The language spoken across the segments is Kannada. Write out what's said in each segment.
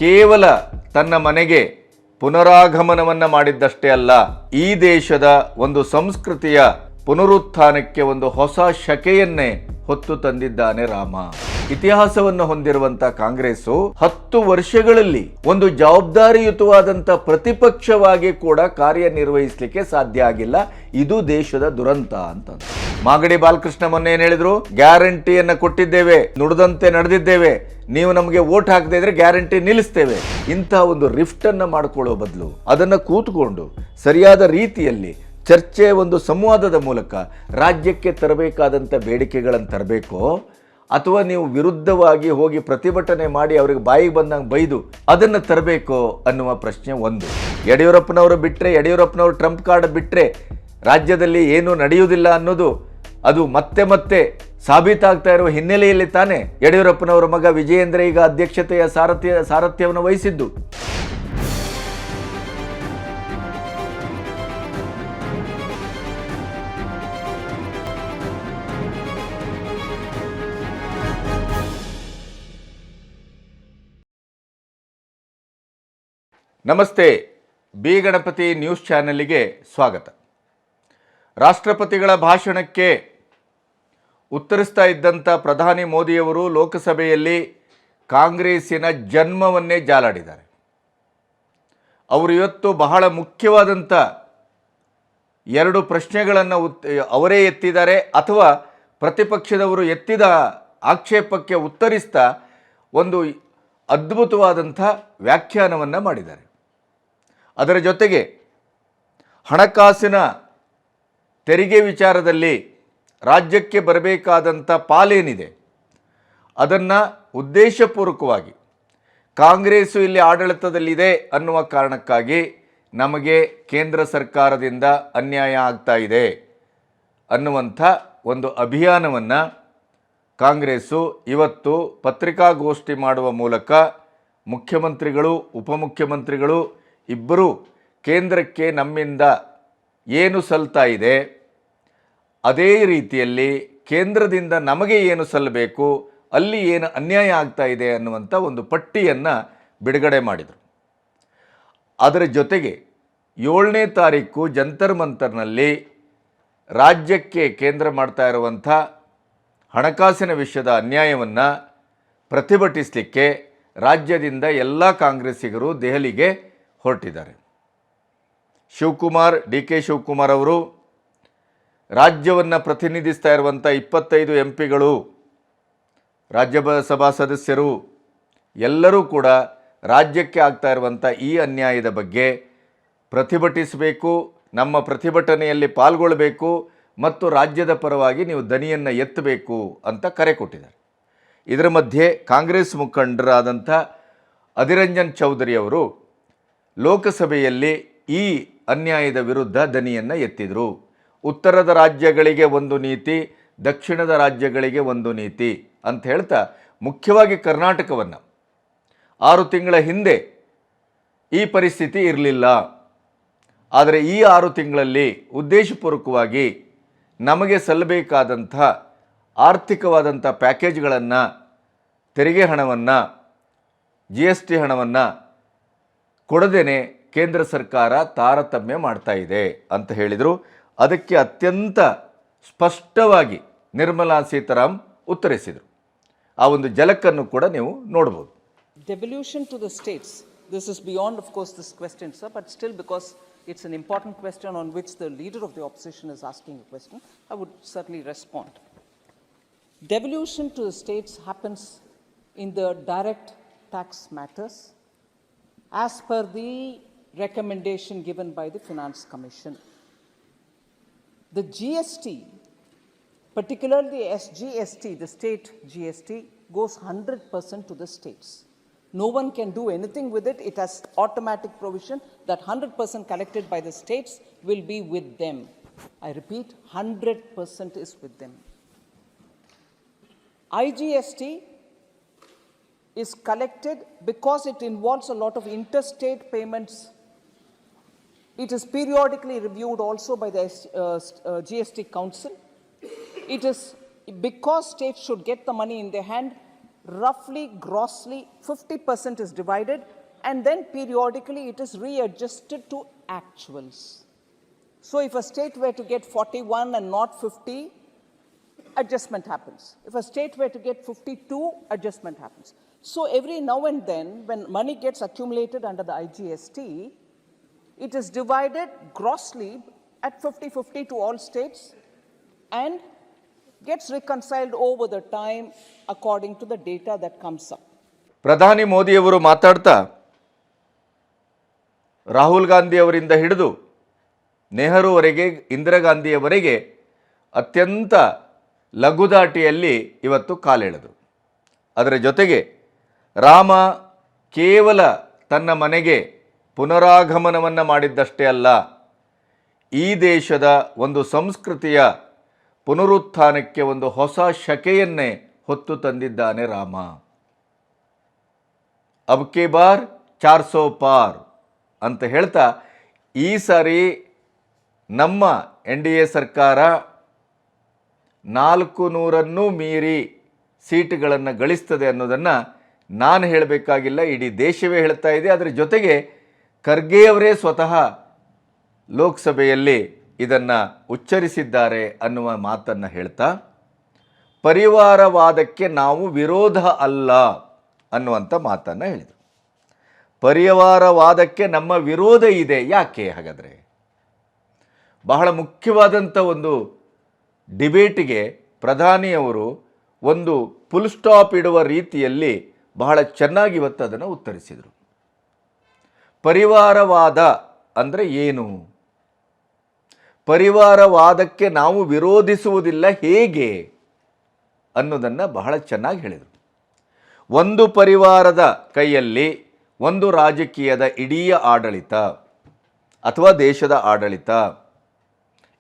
ಕೇವಲ ತನ್ನ ಮನೆಗೆ ಪುನರಾಗಮನವನ್ನ ಮಾಡಿದ್ದಷ್ಟೇ ಅಲ್ಲ, ಈ ದೇಶದ ಒಂದು ಸಂಸ್ಕೃತಿಯ ಪುನರುತ್ಥಾನಕ್ಕೆ ಒಂದು ಹೊಸ ಶಕೆಯನ್ನೇ ಹೊತ್ತು ತಂದಿದ್ದಾನೆ ರಾಮ. ಇತಿಹಾಸವನ್ನು ಹೊಂದಿರುವಂತ ಕಾಂಗ್ರೆಸ್ಸು 10 ವರ್ಷಗಳಲ್ಲಿ ಒಂದು ಜವಾಬ್ದಾರಿಯುತವಾದಂತ ಪ್ರತಿಪಕ್ಷವಾಗಿ ಕೂಡ ಕಾರ್ಯನಿರ್ವಹಿಸಲಿಕ್ಕೆ ಸಾಧ್ಯ ಆಗಿಲ್ಲ. ಇದು ದೇಶದ ದುರಂತ ಅಂತ ಮಾಗಡಿ ಬಾಲಕೃಷ್ಣ ಮೊನ್ನೆ ಏನ್ ಹೇಳಿದ್ರು? ಗ್ಯಾರಂಟಿಯನ್ನ ಕೊಟ್ಟಿದ್ದೇವೆ, ನುಡಿದಂತೆ ನಡೆದಿದ್ದೇವೆ, ನೀವು ನಮಗೆ ವೋಟ್ ಹಾಕದೇ ಇದ್ರೆ ಗ್ಯಾರಂಟಿ ನಿಲ್ಲಿಸ್ತೇವೆ. ಇಂಥ ಒಂದು ರಿಫ್ಟ್ ಅನ್ನ ಮಾಡ್ಕೊಳ್ಳೋ ಬದಲು ಅದನ್ನ ಕೂತ್ಕೊಂಡು ಸರಿಯಾದ ರೀತಿಯಲ್ಲಿ ಚರ್ಚೆ, ಒಂದು ಸಂವಾದದ ಮೂಲಕ ರಾಜ್ಯಕ್ಕೆ ತರಬೇಕಾದಂಥ ಬೇಡಿಕೆಗಳನ್ನು ತರಬೇಕೋ ಅಥವಾ ನೀವು ವಿರುದ್ಧವಾಗಿ ಹೋಗಿ ಪ್ರತಿಭಟನೆ ಮಾಡಿ ಅವರಿಗೆ ಬಾಯಿಗೆ ಬಂದಂಗೆ ಬೈದು ಅದನ್ನು ತರಬೇಕೋ ಅನ್ನುವ ಪ್ರಶ್ನೆ ಒಂದು. ಯಡಿಯೂರಪ್ಪನವರು ಬಿಟ್ಟರೆ, ಯಡಿಯೂರಪ್ಪನವರು ಟ್ರಂಪ್ ಕಾರ್ಡ್ ಬಿಟ್ಟರೆ ರಾಜ್ಯದಲ್ಲಿ ಏನೂ ನಡೆಯುವುದಿಲ್ಲ ಅನ್ನೋದು ಅದು ಮತ್ತೆ ಮತ್ತೆ ಸಾಬೀತಾಗ್ತಾ ಇರುವ ಹಿನ್ನೆಲೆಯಲ್ಲಿ ತಾನೇ ಯಡಿಯೂರಪ್ಪನವರ ಮಗ ವಿಜಯೇಂದ್ರ ಈಗ ಅಧ್ಯಕ್ಷತೆಯ ಸಾರಥ್ಯವನ್ನು ವಹಿಸಿದ್ದು. ನಮಸ್ತೆ, ಬಿ ಗಣಪತಿ ನ್ಯೂಸ್ ಚಾನೆಲ್ಗೆ ಸ್ವಾಗತ. ರಾಷ್ಟ್ರಪತಿಗಳ ಭಾಷಣಕ್ಕೆ ಉತ್ತರಿಸ್ತಾ ಇದ್ದಂಥ ಪ್ರಧಾನಿ ಮೋದಿಯವರು ಲೋಕಸಭೆಯಲ್ಲಿ ಕಾಂಗ್ರೆಸ್ಸಿನ ಜನ್ಮವನ್ನೇ ಜಾಲಾಡಿದ್ದಾರೆ. ಅವರು ಇವತ್ತು ಬಹಳ ಮುಖ್ಯವಾದಂಥ 2 ಪ್ರಶ್ನೆಗಳನ್ನು ಅವರೇ ಎತ್ತಿದ್ದಾರೆ, ಅಥವಾ ಪ್ರತಿಪಕ್ಷದವರು ಎತ್ತಿದ ಆಕ್ಷೇಪಕ್ಕೆ ಉತ್ತರಿಸ್ತಾ ಒಂದು ಅದ್ಭುತವಾದಂಥ ವ್ಯಾಖ್ಯಾನವನ್ನು ಮಾಡಿದ್ದಾರೆ. ಅದರ ಜೊತೆಗೆ ಹಣಕಾಸಿನ ತೆರಿಗೆ ವಿಚಾರದಲ್ಲಿ ರಾಜ್ಯಕ್ಕೆ ಬರಬೇಕಾದಂಥ ಪಾಲೇನಿದೆ ಅದನ್ನು ಉದ್ದೇಶಪೂರ್ವಕವಾಗಿ ಕಾಂಗ್ರೆಸ್ಸು ಇಲ್ಲಿ ಆಡಳಿತದಲ್ಲಿದೆ ಅನ್ನುವ ಕಾರಣಕ್ಕಾಗಿ ನಮಗೆ ಕೇಂದ್ರ ಸರ್ಕಾರದಿಂದ ಅನ್ಯಾಯ ಆಗ್ತಾ ಇದೆ ಅನ್ನುವಂಥ ಒಂದು ಅಭಿಯಾನವನ್ನು ಕಾಂಗ್ರೆಸ್ಸು ಇವತ್ತು ಪತ್ರಿಕಾಗೋಷ್ಠಿ ಮಾಡುವ ಮೂಲಕ ಮುಖ್ಯಮಂತ್ರಿಗಳು, ಉಪಮುಖ್ಯಮಂತ್ರಿಗಳು ಇಬ್ಬರೂ ಕೇಂದ್ರಕ್ಕೆ ನಮ್ಮಿಂದ ಏನು ಸಲ್ತಾ ಇದೆ ಅದೇ ರೀತಿಯಲ್ಲಿ ಕೇಂದ್ರದಿಂದ ನಮಗೆ ಏನು ಸಲ್ಲಬೇಕು, ಅಲ್ಲಿ ಏನು ಅನ್ಯಾಯ ಆಗ್ತಾ ಇದೆ ಅನ್ನುವಂಥ ಒಂದು ಪಟ್ಟಿಯನ್ನು ಬಿಡುಗಡೆ ಮಾಡಿದರು. ಅದರ ಜೊತೆಗೆ 7ನೇ ತಾರೀಕು ಜಂತರ್ ಮಂತರ್ನಲ್ಲಿ ರಾಜ್ಯಕ್ಕೆ ಕೇಂದ್ರ ಮಾಡ್ತಾ ಇರುವಂಥ ಹಣಕಾಸಿನ ವಿಷಯದ ಅನ್ಯಾಯವನ್ನು ಪ್ರತಿಭಟಿಸಲಿಕ್ಕೆ ರಾಜ್ಯದಿಂದ ಎಲ್ಲ ಕಾಂಗ್ರೆಸ್ಸಿಗರು ದೆಹಲಿಗೆ ಹೊರಟಿದ್ದಾರೆ. ಡಿ ಕೆ ಶಿವಕುಮಾರ್ ಅವರು, ರಾಜ್ಯವನ್ನು ಪ್ರತಿನಿಧಿಸ್ತಾ ಇರುವಂಥ 25 ಎಂಪಿಗಳು, ರಾಜ್ಯಸಭಾ ಸದಸ್ಯರು ಎಲ್ಲರೂ ಕೂಡ ರಾಜ್ಯಕ್ಕೆ ಆಗ್ತಾ ಇರುವಂಥ ಈ ಅನ್ಯಾಯದ ಬಗ್ಗೆ ಪ್ರತಿಭಟಿಸಬೇಕು, ನಮ್ಮ ಪ್ರತಿಭಟನೆಯಲ್ಲಿ ಪಾಲ್ಗೊಳ್ಳಬೇಕು ಮತ್ತು ರಾಜ್ಯದ ಪರವಾಗಿ ನೀವು ದನಿಯನ್ನು ಎತ್ತಬೇಕು ಅಂತ ಕರೆ ಕೊಟ್ಟಿದ್ದಾರೆ. ಇದರ ಮಧ್ಯೆ ಕಾಂಗ್ರೆಸ್ ಮುಖಂಡರಾದಂಥ ಅಧಿರಂಜನ್ ಚೌಧರಿ ಅವರು ಲೋಕಸಭೆಯಲ್ಲಿ ಈ ಅನ್ಯಾಯದ ವಿರುದ್ಧ ದನಿಯನ್ನು ಎತ್ತಿದರು. ಉತ್ತರದ ರಾಜ್ಯಗಳಿಗೆ ಒಂದು ನೀತಿ, ದಕ್ಷಿಣದ ರಾಜ್ಯಗಳಿಗೆ ಒಂದು ನೀತಿ ಅಂತ ಹೇಳ್ತಾ ಮುಖ್ಯವಾಗಿ ಕರ್ನಾಟಕವನ್ನು 6 ತಿಂಗಳ ಹಿಂದೆ ಈ ಪರಿಸ್ಥಿತಿ ಇರಲಿಲ್ಲ, ಆದರೆ ಈ 6 ತಿಂಗಳಲ್ಲಿ ಉದ್ದೇಶಪೂರ್ವಕವಾಗಿ ನಮಗೆ ಸಲ್ಲಬೇಕಾದಂಥ ಆರ್ಥಿಕವಾದಂಥ ಪ್ಯಾಕೇಜ್ಗಳನ್ನು, ತೆರಿಗೆ ಹಣವನ್ನು, GST ಹಣವನ್ನು ಕೊಡದೇನೆ ಕೇಂದ್ರ ಸರ್ಕಾರ ತಾರತಮ್ಯ ಮಾಡ್ತಾ ಇದೆ ಅಂತ ಹೇಳಿದರು. ಅದಕ್ಕೆ ಅತ್ಯಂತ ಸ್ಪಷ್ಟವಾಗಿ ನಿರ್ಮಲಾ ಸೀತಾರಾಮ್ ಉತ್ತರಿಸಿದರು. ಆ ಒಂದು ಜಲಕ್ಕನ್ನು ಕೂಡ ನೀವು ನೋಡಬಹುದು. Devolution to the states. This is beyond, of course, this question, sir, but still, because it's an important question on which the leader of the opposition is asking a question, I would certainly respond. Devolution to the states happens in the direct tax matters as per the recommendation given by the Finance Commission. The GST, particularly the SGST, the state GST, goes 100% to the states. No one can do anything with it. It has automatic provision that 100% collected by the states will be with them. I repeat, 100% is with them. IGST is collected because it involves a lot of interstate payments. It is periodically reviewed also by the GST Council. It is because states should get the money in their hand, roughly, grossly, 50% is divided, and then periodically it is readjusted to actuals. So if a state were to get 41 and not 50, adjustment happens. If a state were to get 52, adjustment happens. So every now and then, when money gets accumulated under the IGST, it is divided grossly at 50-50 to all states and gets reconciled over the time according to the data that comes up. ಪ್ರಧಾನಿ ಮೋದಿಯವರು ಮಾತಾಡ್ತಾ ರಾಹುಲ್ ಗಾಂಧಿ ಅವರಿಂದ ಹಿಡಿದು ನೆಹರುವರೆಗೆ, ಇಂದಿರಾ ಗಾಂಧಿಯವರೆಗೆ ಅತ್ಯಂತ ಲಘುದಾಟಿಯಲ್ಲಿ ಇವತ್ತು ಕಾಲೆಳೆದರು. ಅದರ ಜೊತೆಗೆ ರಾಮ ಕೇವಲ ತನ್ನ ಮನೆಗೆ ಪುನರಾಗಮನವನ್ನು ಮಾಡಿದ್ದಷ್ಟೇ ಅಲ್ಲ, ಈ ದೇಶದ ಒಂದು ಸಂಸ್ಕೃತಿಯ ಪುನರುತ್ಥಾನಕ್ಕೆ ಒಂದು ಹೊಸ ಶಕೆಯನ್ನೇ ಹೊತ್ತು ತಂದಿದ್ದಾನೆ ರಾಮ. ಅಬ್ ಕೆ ಬಾರ್ 400 ಪಾರ್ ಅಂತ ಹೇಳ್ತಾ ಈ ಸಾರಿ ನಮ್ಮ NDA ಸರ್ಕಾರ 400 ಮೀರಿ ಸೀಟುಗಳನ್ನು ಗಳಿಸ್ತದೆ ಅನ್ನೋದನ್ನು ನಾನು ಹೇಳಬೇಕಾಗಿಲ್ಲ, ಇಡೀ ದೇಶವೇ ಹೇಳ್ತಾ ಇದೆ. ಅದರ ಜೊತೆಗೆ ಖರ್ಗೆ ಅವರೇ ಸ್ವತಃ ಲೋಕಸಭೆಯಲ್ಲಿ ಇದನ್ನು ಉಚ್ಚರಿಸಿದ್ದಾರೆ ಅನ್ನುವ ಮಾತನ್ನು ಹೇಳ್ತಾ, ಪರಿವಾರವಾದಕ್ಕೆ ನಾವು ವಿರೋಧ ಅಲ್ಲ ಅನ್ನುವಂಥ ಮಾತನ್ನು ಹೇಳಿದರು. ಪರಿವಾರವಾದಕ್ಕೆ ನಮ್ಮ ವಿರೋಧ ಇದೆ, ಯಾಕೆ ಹಾಗಾದರೆ? ಬಹಳ ಮುಖ್ಯವಾದಂಥ ಒಂದು ಡಿಬೇಟಿಗೆ ಪ್ರಧಾನಿಯವರು ಒಂದು ಫುಲ್ ಸ್ಟಾಪ್ ಇಡುವ ರೀತಿಯಲ್ಲಿ ಬಹಳ ಚೆನ್ನಾಗಿ ಇವತ್ತು ಅದನ್ನು ಉತ್ತರಿಸಿದರು. ಪರಿವಾರವಾದ ಅಂದರೆ ಏನು? ಪರಿವಾರವಾದಕ್ಕೆ ನಾವು ವಿರೋಧಿಸುವುದಿಲ್ಲ ಹೇಗೆ ಅನ್ನೋದನ್ನು ಬಹಳ ಚೆನ್ನಾಗಿ ಹೇಳಿದರು. ಒಂದು ಪರಿವಾರದ ಕೈಯಲ್ಲಿ ಒಂದು ರಾಜಕೀಯದ ಇಡೀ ಆಡಳಿತ ಅಥವಾ ದೇಶದ ಆಡಳಿತ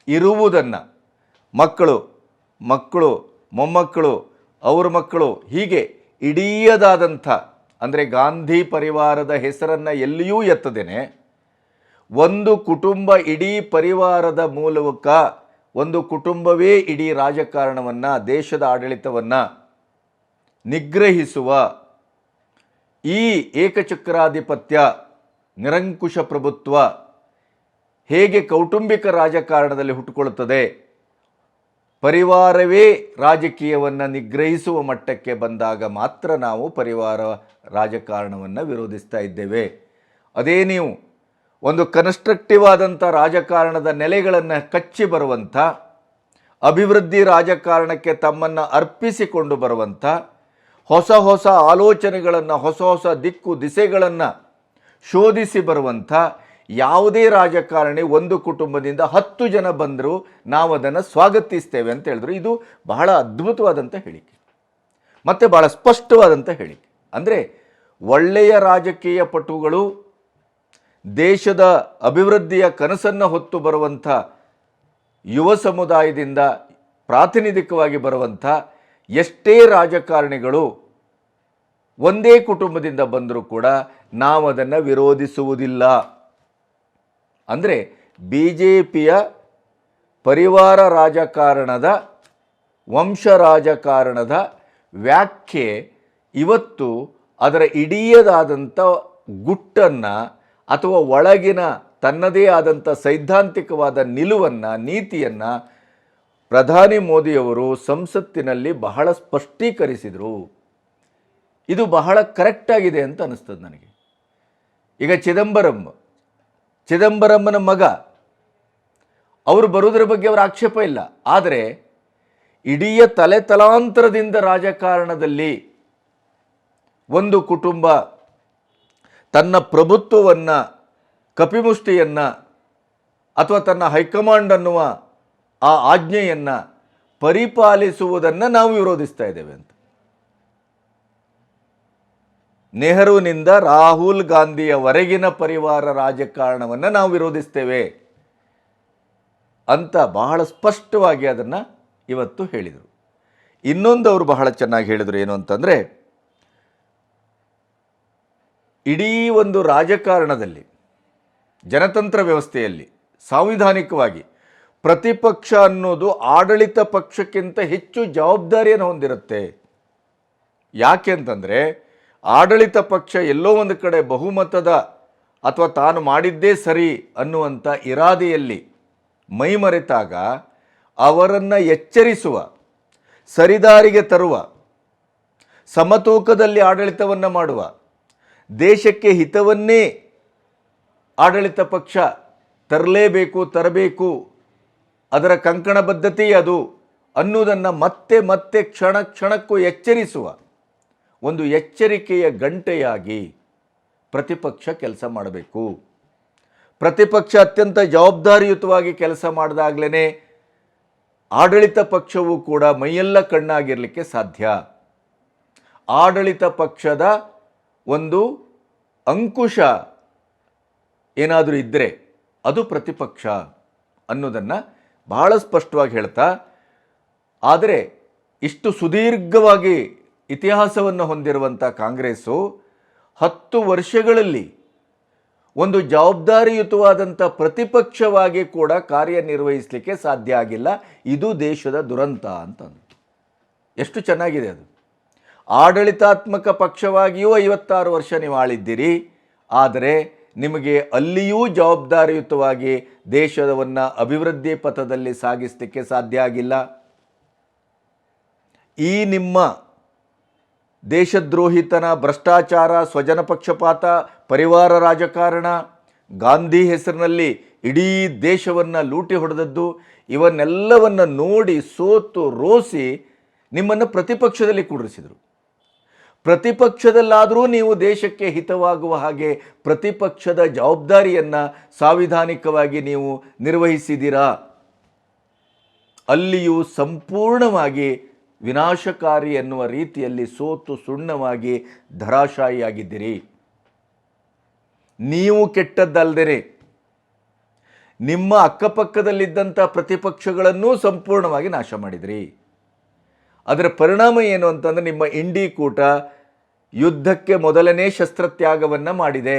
ಇರುವುದನ್ನು ಮಕ್ಕಳು ಮೊಮ್ಮಕ್ಕಳು ಅವ್ರ ಮಕ್ಕಳು ಹೀಗೆ ಇಡೀಯದಾದಂಥ, ಅಂದರೆ ಗಾಂಧಿ ಪರಿವಾರದ ಹೆಸರನ್ನು ಎಲ್ಲಿಯೂ ಎತ್ತದೇನೆ ಒಂದು ಕುಟುಂಬ ಇಡೀ ಪರಿವಾರದ ಮೂಲಕ ಒಂದು ಕುಟುಂಬವೇ ಇಡೀ ರಾಜಕಾರಣವನ್ನು, ದೇಶದ ಆಡಳಿತವನ್ನು ನಿಗ್ರಹಿಸುವ ಈ ಏಕಚಕ್ರಾಧಿಪತ್ಯ, ನಿರಂಕುಶ ಪ್ರಭುತ್ವ ಹೇಗೆ ಕೌಟುಂಬಿಕ ರಾಜಕಾರಣದಲ್ಲಿ ಹುಟ್ಟುಕೊಳ್ಳುತ್ತದೆ, ಪರಿವಾರವೇ ರಾಜಕೀಯವನ್ನು ನಿಗ್ರಹಿಸುವ ಮಟ್ಟಕ್ಕೆ ಬಂದಾಗ ಮಾತ್ರ ನಾವು ಪರಿವಾರ ರಾಜಕಾರಣವನ್ನು ವಿರೋಧಿಸ್ತಾ ಇದ್ದೇವೆ. ಅದೇ ನೀವು ಒಂದು ಕನ್ಸ್ಟ್ರಕ್ಟಿವ್ ಆದಂಥ ರಾಜಕಾರಣದ ನೆಲೆಗಳನ್ನು ಕಚ್ಚಿ ಬರುವಂಥ, ಅಭಿವೃದ್ಧಿ ರಾಜಕಾರಣಕ್ಕೆ ತಮ್ಮನ್ನು ಅರ್ಪಿಸಿಕೊಂಡು ಬರುವಂಥ, ಹೊಸ ಹೊಸ ಆಲೋಚನೆಗಳನ್ನು, ಹೊಸ ಹೊಸ ದಿಕ್ಕು ದಿಸೆಗಳನ್ನು ಶೋಧಿಸಿ ಬರುವಂಥ ಯಾವುದೇ ರಾಜಕಾರಣಿ ಒಂದು ಕುಟುಂಬದಿಂದ 10 ಜನ ಬಂದರೂ ನಾವು ಅದನ್ನು ಸ್ವಾಗತಿಸ್ತೇವೆ ಅಂತ ಹೇಳಿದ್ರು. ಇದು ಬಹಳ ಅದ್ಭುತವಾದಂಥ ಹೇಳಿಕೆ ಮತ್ತು ಬಹಳ ಸ್ಪಷ್ಟವಾದಂಥ ಹೇಳಿಕೆ. ಅಂದರೆ ಒಳ್ಳೆಯ ರಾಜಕೀಯ ಪಟುಗಳು, ದೇಶದ ಅಭಿವೃದ್ಧಿಯ ಕನಸನ್ನು ಹೊತ್ತು ಬರುವಂಥ ಯುವ ಸಮುದಾಯದಿಂದ ಪ್ರಾತಿನಿಧಿಕವಾಗಿ ಬರುವಂಥ ಎಷ್ಟೇ ರಾಜಕಾರಣಿಗಳು ಒಂದೇ ಕುಟುಂಬದಿಂದ ಬಂದರೂ ಕೂಡ ನಾವು ಅದನ್ನು ವಿರೋಧಿಸುವುದಿಲ್ಲ. ಅಂದರೆ BJPಯ ಪರಿವಾರ ರಾಜಕಾರಣದ, ವಂಶ ರಾಜಕಾರಣದ ವ್ಯಾಖ್ಯೆ ಇವತ್ತು ಅದರ ಇಡೀಯದಾದಂಥ ಗುಟ್ಟನ್ನು ಅಥವಾ ಒಳಗಿನ ತನ್ನದೇ ಆದಂಥ ಸೈದ್ಧಾಂತಿಕವಾದ ನಿಲುವನ್ನು, ನೀತಿಯನ್ನು ಪ್ರಧಾನಿ ಮೋದಿಯವರು ಸಂಸತ್ತಿನಲ್ಲಿ ಬಹಳ ಸ್ಪಷ್ಟೀಕರಿಸಿದರು. ಇದು ಬಹಳ ಕರೆಕ್ಟಾಗಿದೆ ಅಂತ ಅನ್ನಿಸ್ತದೆ ನನಗೆ. ಈಗ ಚಿದಂಬರಮ್ಮನ ಮಗ ಅವರು ಬರುವುದರ ಬಗ್ಗೆ ಅವರ ಆಕ್ಷೇಪ ಇಲ್ಲ. ಆದರೆ ಇಡೀ ತಲೆತಲಾಂತರದಿಂದ ರಾಜಕಾರಣದಲ್ಲಿ ಒಂದು ಕುಟುಂಬ ತನ್ನ ಪ್ರಭುತ್ವವನ್ನು, ಕಪಿಮುಷ್ಟಿಯನ್ನು ಅಥವಾ ತನ್ನ ಹೈಕಮಾಂಡ್ ಅನ್ನುವ ಆ ಆಜ್ಞೆಯನ್ನು ಪರಿಪಾಲಿಸುವುದನ್ನು ನಾವು ವಿರೋಧಿಸ್ತಾ ಇದ್ದೇವೆ ಅಂತ. ನೆಹರುವಿನಿಂದ ರಾಹುಲ್ ಗಾಂಧಿಯವರೆಗಿನ ಪರಿವಾರ ರಾಜಕಾರಣವನ್ನು ನಾವು ವಿರೋಧಿಸ್ತೇವೆ ಅಂತ ಬಹಳ ಸ್ಪಷ್ಟವಾಗಿ ಅದನ್ನು ಇವತ್ತು ಹೇಳಿದರು. ಇನ್ನೊಂದು ಅವರು ಬಹಳ ಚೆನ್ನಾಗಿ ಹೇಳಿದರು, ಏನು ಅಂತಂದರೆ, ಇಡೀ ಒಂದು ರಾಜಕಾರಣದಲ್ಲಿ, ಜನತಂತ್ರ ವ್ಯವಸ್ಥೆಯಲ್ಲಿ ಸಾಂವಿಧಾನಿಕವಾಗಿ ಪ್ರತಿಪಕ್ಷ ಅನ್ನೋದು ಆಡಳಿತ ಪಕ್ಷಕ್ಕಿಂತ ಹೆಚ್ಚು ಜವಾಬ್ದಾರಿಯನ್ನು ಹೊಂದಿರುತ್ತೆ. ಯಾಕೆ ಅಂತಂದರೆ ಆಡಳಿತ ಪಕ್ಷ ಎಲ್ಲೋ ಒಂದು ಕಡೆ ಬಹುಮತದ ಅಥವಾ ತಾನು ಮಾಡಿದ್ದೇ ಸರಿ ಅನ್ನುವಂಥ ಇರಾದೆಯಲ್ಲಿ ಮೈಮರೆತಾಗ ಅವರನ್ನು ಎಚ್ಚರಿಸುವ, ಸರಿದಾರಿಗೆ ತರುವ, ಸಮತೂಕದಲ್ಲಿ ಆಡಳಿತವನ್ನು ಮಾಡುವ, ದೇಶಕ್ಕೆ ಹಿತವನ್ನೇ ಆಡಳಿತ ಪಕ್ಷ ತರಬೇಕು, ಅದರ ಕಂಕಣ ಬದ್ಧತೆ ಅದು ಅನ್ನುವುದನ್ನು ಮತ್ತೆ ಮತ್ತೆ ಕ್ಷಣ ಕ್ಷಣಕ್ಕೂ ಎಚ್ಚರಿಸುವ ಒಂದು ಎಚ್ಚರಿಕೆಯ ಗಂಟೆಯಾಗಿ ಪ್ರತಿಪಕ್ಷ ಕೆಲಸ ಮಾಡಬೇಕು. ಪ್ರತಿಪಕ್ಷ ಅತ್ಯಂತ ಜವಾಬ್ದಾರಿಯುತವಾಗಿ ಕೆಲಸ ಮಾಡಿದಾಗಲೇ ಆಡಳಿತ ಪಕ್ಷವೂ ಕೂಡ ಮೈಯೆಲ್ಲ ಕಣ್ಣಾಗಿರಲಿಕ್ಕೆ ಸಾಧ್ಯ. ಆಡಳಿತ ಪಕ್ಷದ ಒಂದು ಅಂಕುಶ ಏನಾದರೂ ಇದ್ದರೆ ಅದು ಪ್ರತಿಪಕ್ಷ ಅನ್ನೋದನ್ನು ಬಹಳ ಸ್ಪಷ್ಟವಾಗಿ ಹೇಳ್ತಾ, ಆದರೆ ಇಷ್ಟು ಸುದೀರ್ಘವಾಗಿ ಇತಿಹಾಸವನ್ನು ಹೊಂದಿರುವಂಥ ಕಾಂಗ್ರೆಸ್ಸು 10 ವರ್ಷಗಳಲ್ಲಿ ಒಂದು ಜವಾಬ್ದಾರಿಯುತವಾದಂಥ ಪ್ರತಿಪಕ್ಷವಾಗಿ ಕೂಡ ಕಾರ್ಯನಿರ್ವಹಿಸಲಿಕ್ಕೆ ಸಾಧ್ಯ ಆಗಿಲ್ಲ. ಇದು ದೇಶದ ದುರಂತ ಅಂತಂದು. ಎಷ್ಟು ಚೆನ್ನಾಗಿದೆ ಅದು. ಆಡಳಿತಾತ್ಮಕ ಪಕ್ಷವಾಗಿಯೂ 56 ವರ್ಷ ನೀವು ಆಳಿದ್ದೀರಿ, ಆದರೆ ನಿಮಗೆ ಅಲ್ಲಿಯೂ ಜವಾಬ್ದಾರಿಯುತವಾಗಿ ದೇಶವನ್ನು ಅಭಿವೃದ್ಧಿ ಪಥದಲ್ಲಿ ಸಾಗಿಸಲಿಕ್ಕೆ ಸಾಧ್ಯ ಆಗಿಲ್ಲ. ಈ ನಿಮ್ಮ ದೇಶದ್ರೋಹಿತನ, ಭ್ರಷ್ಟಾಚಾರ, ಸ್ವಜನ ಪಕ್ಷಪಾತ, ಪರಿವಾರ ರಾಜಕಾರಣ, ಗಾಂಧಿ ಹೆಸರಿನಲ್ಲಿ ಇಡೀ ದೇಶವನ್ನು ಲೂಟಿ ಹೊಡೆದದ್ದು, ಇವನ್ನೆಲ್ಲವನ್ನು ನೋಡಿ ಸೋತು ರೋಸಿ ನಿಮ್ಮನ್ನು ಪ್ರತಿಪಕ್ಷದಲ್ಲಿ ಕೂಡಿಸಿದರು. ಪ್ರತಿಪಕ್ಷದಲ್ಲಾದರೂ ನೀವು ದೇಶಕ್ಕೆ ಹಿತವಾಗುವ ಹಾಗೆ ಪ್ರತಿಪಕ್ಷದ ಜವಾಬ್ದಾರಿಯನ್ನು ಸಾಂವಿಧಾನಿಕವಾಗಿ ನೀವು ನಿರ್ವಹಿಸಿದ್ದೀರಾ. ಅಲ್ಲಿಯೂ ಸಂಪೂರ್ಣವಾಗಿ ವಿನಾಶಕಾರಿ ಎನ್ನುವ ರೀತಿಯಲ್ಲಿ ಸೋತು ಸುಣ್ಣವಾಗಿ ಧರಾಶಾಯಿಯಾಗಿದ್ದೀರಿ. ನೀವು ಕೆಟ್ಟದ್ದಲ್ಲದೆ ನಿಮ್ಮ ಅಕ್ಕಪಕ್ಕದಲ್ಲಿದ್ದಂಥ ಪ್ರತಿಪಕ್ಷಗಳನ್ನೂ ಸಂಪೂರ್ಣವಾಗಿ ನಾಶ ಮಾಡಿದಿರಿ. ಅದರ ಪರಿಣಾಮ ಏನು ಅಂತಂದರೆ ನಿಮ್ಮ ಇಂಡಿ ಕೂಟ ಯುದ್ಧಕ್ಕೆ ಮೊದಲನೇ ಶಸ್ತ್ರತ್ಯಾಗವನ್ನು ಮಾಡಿದೆ,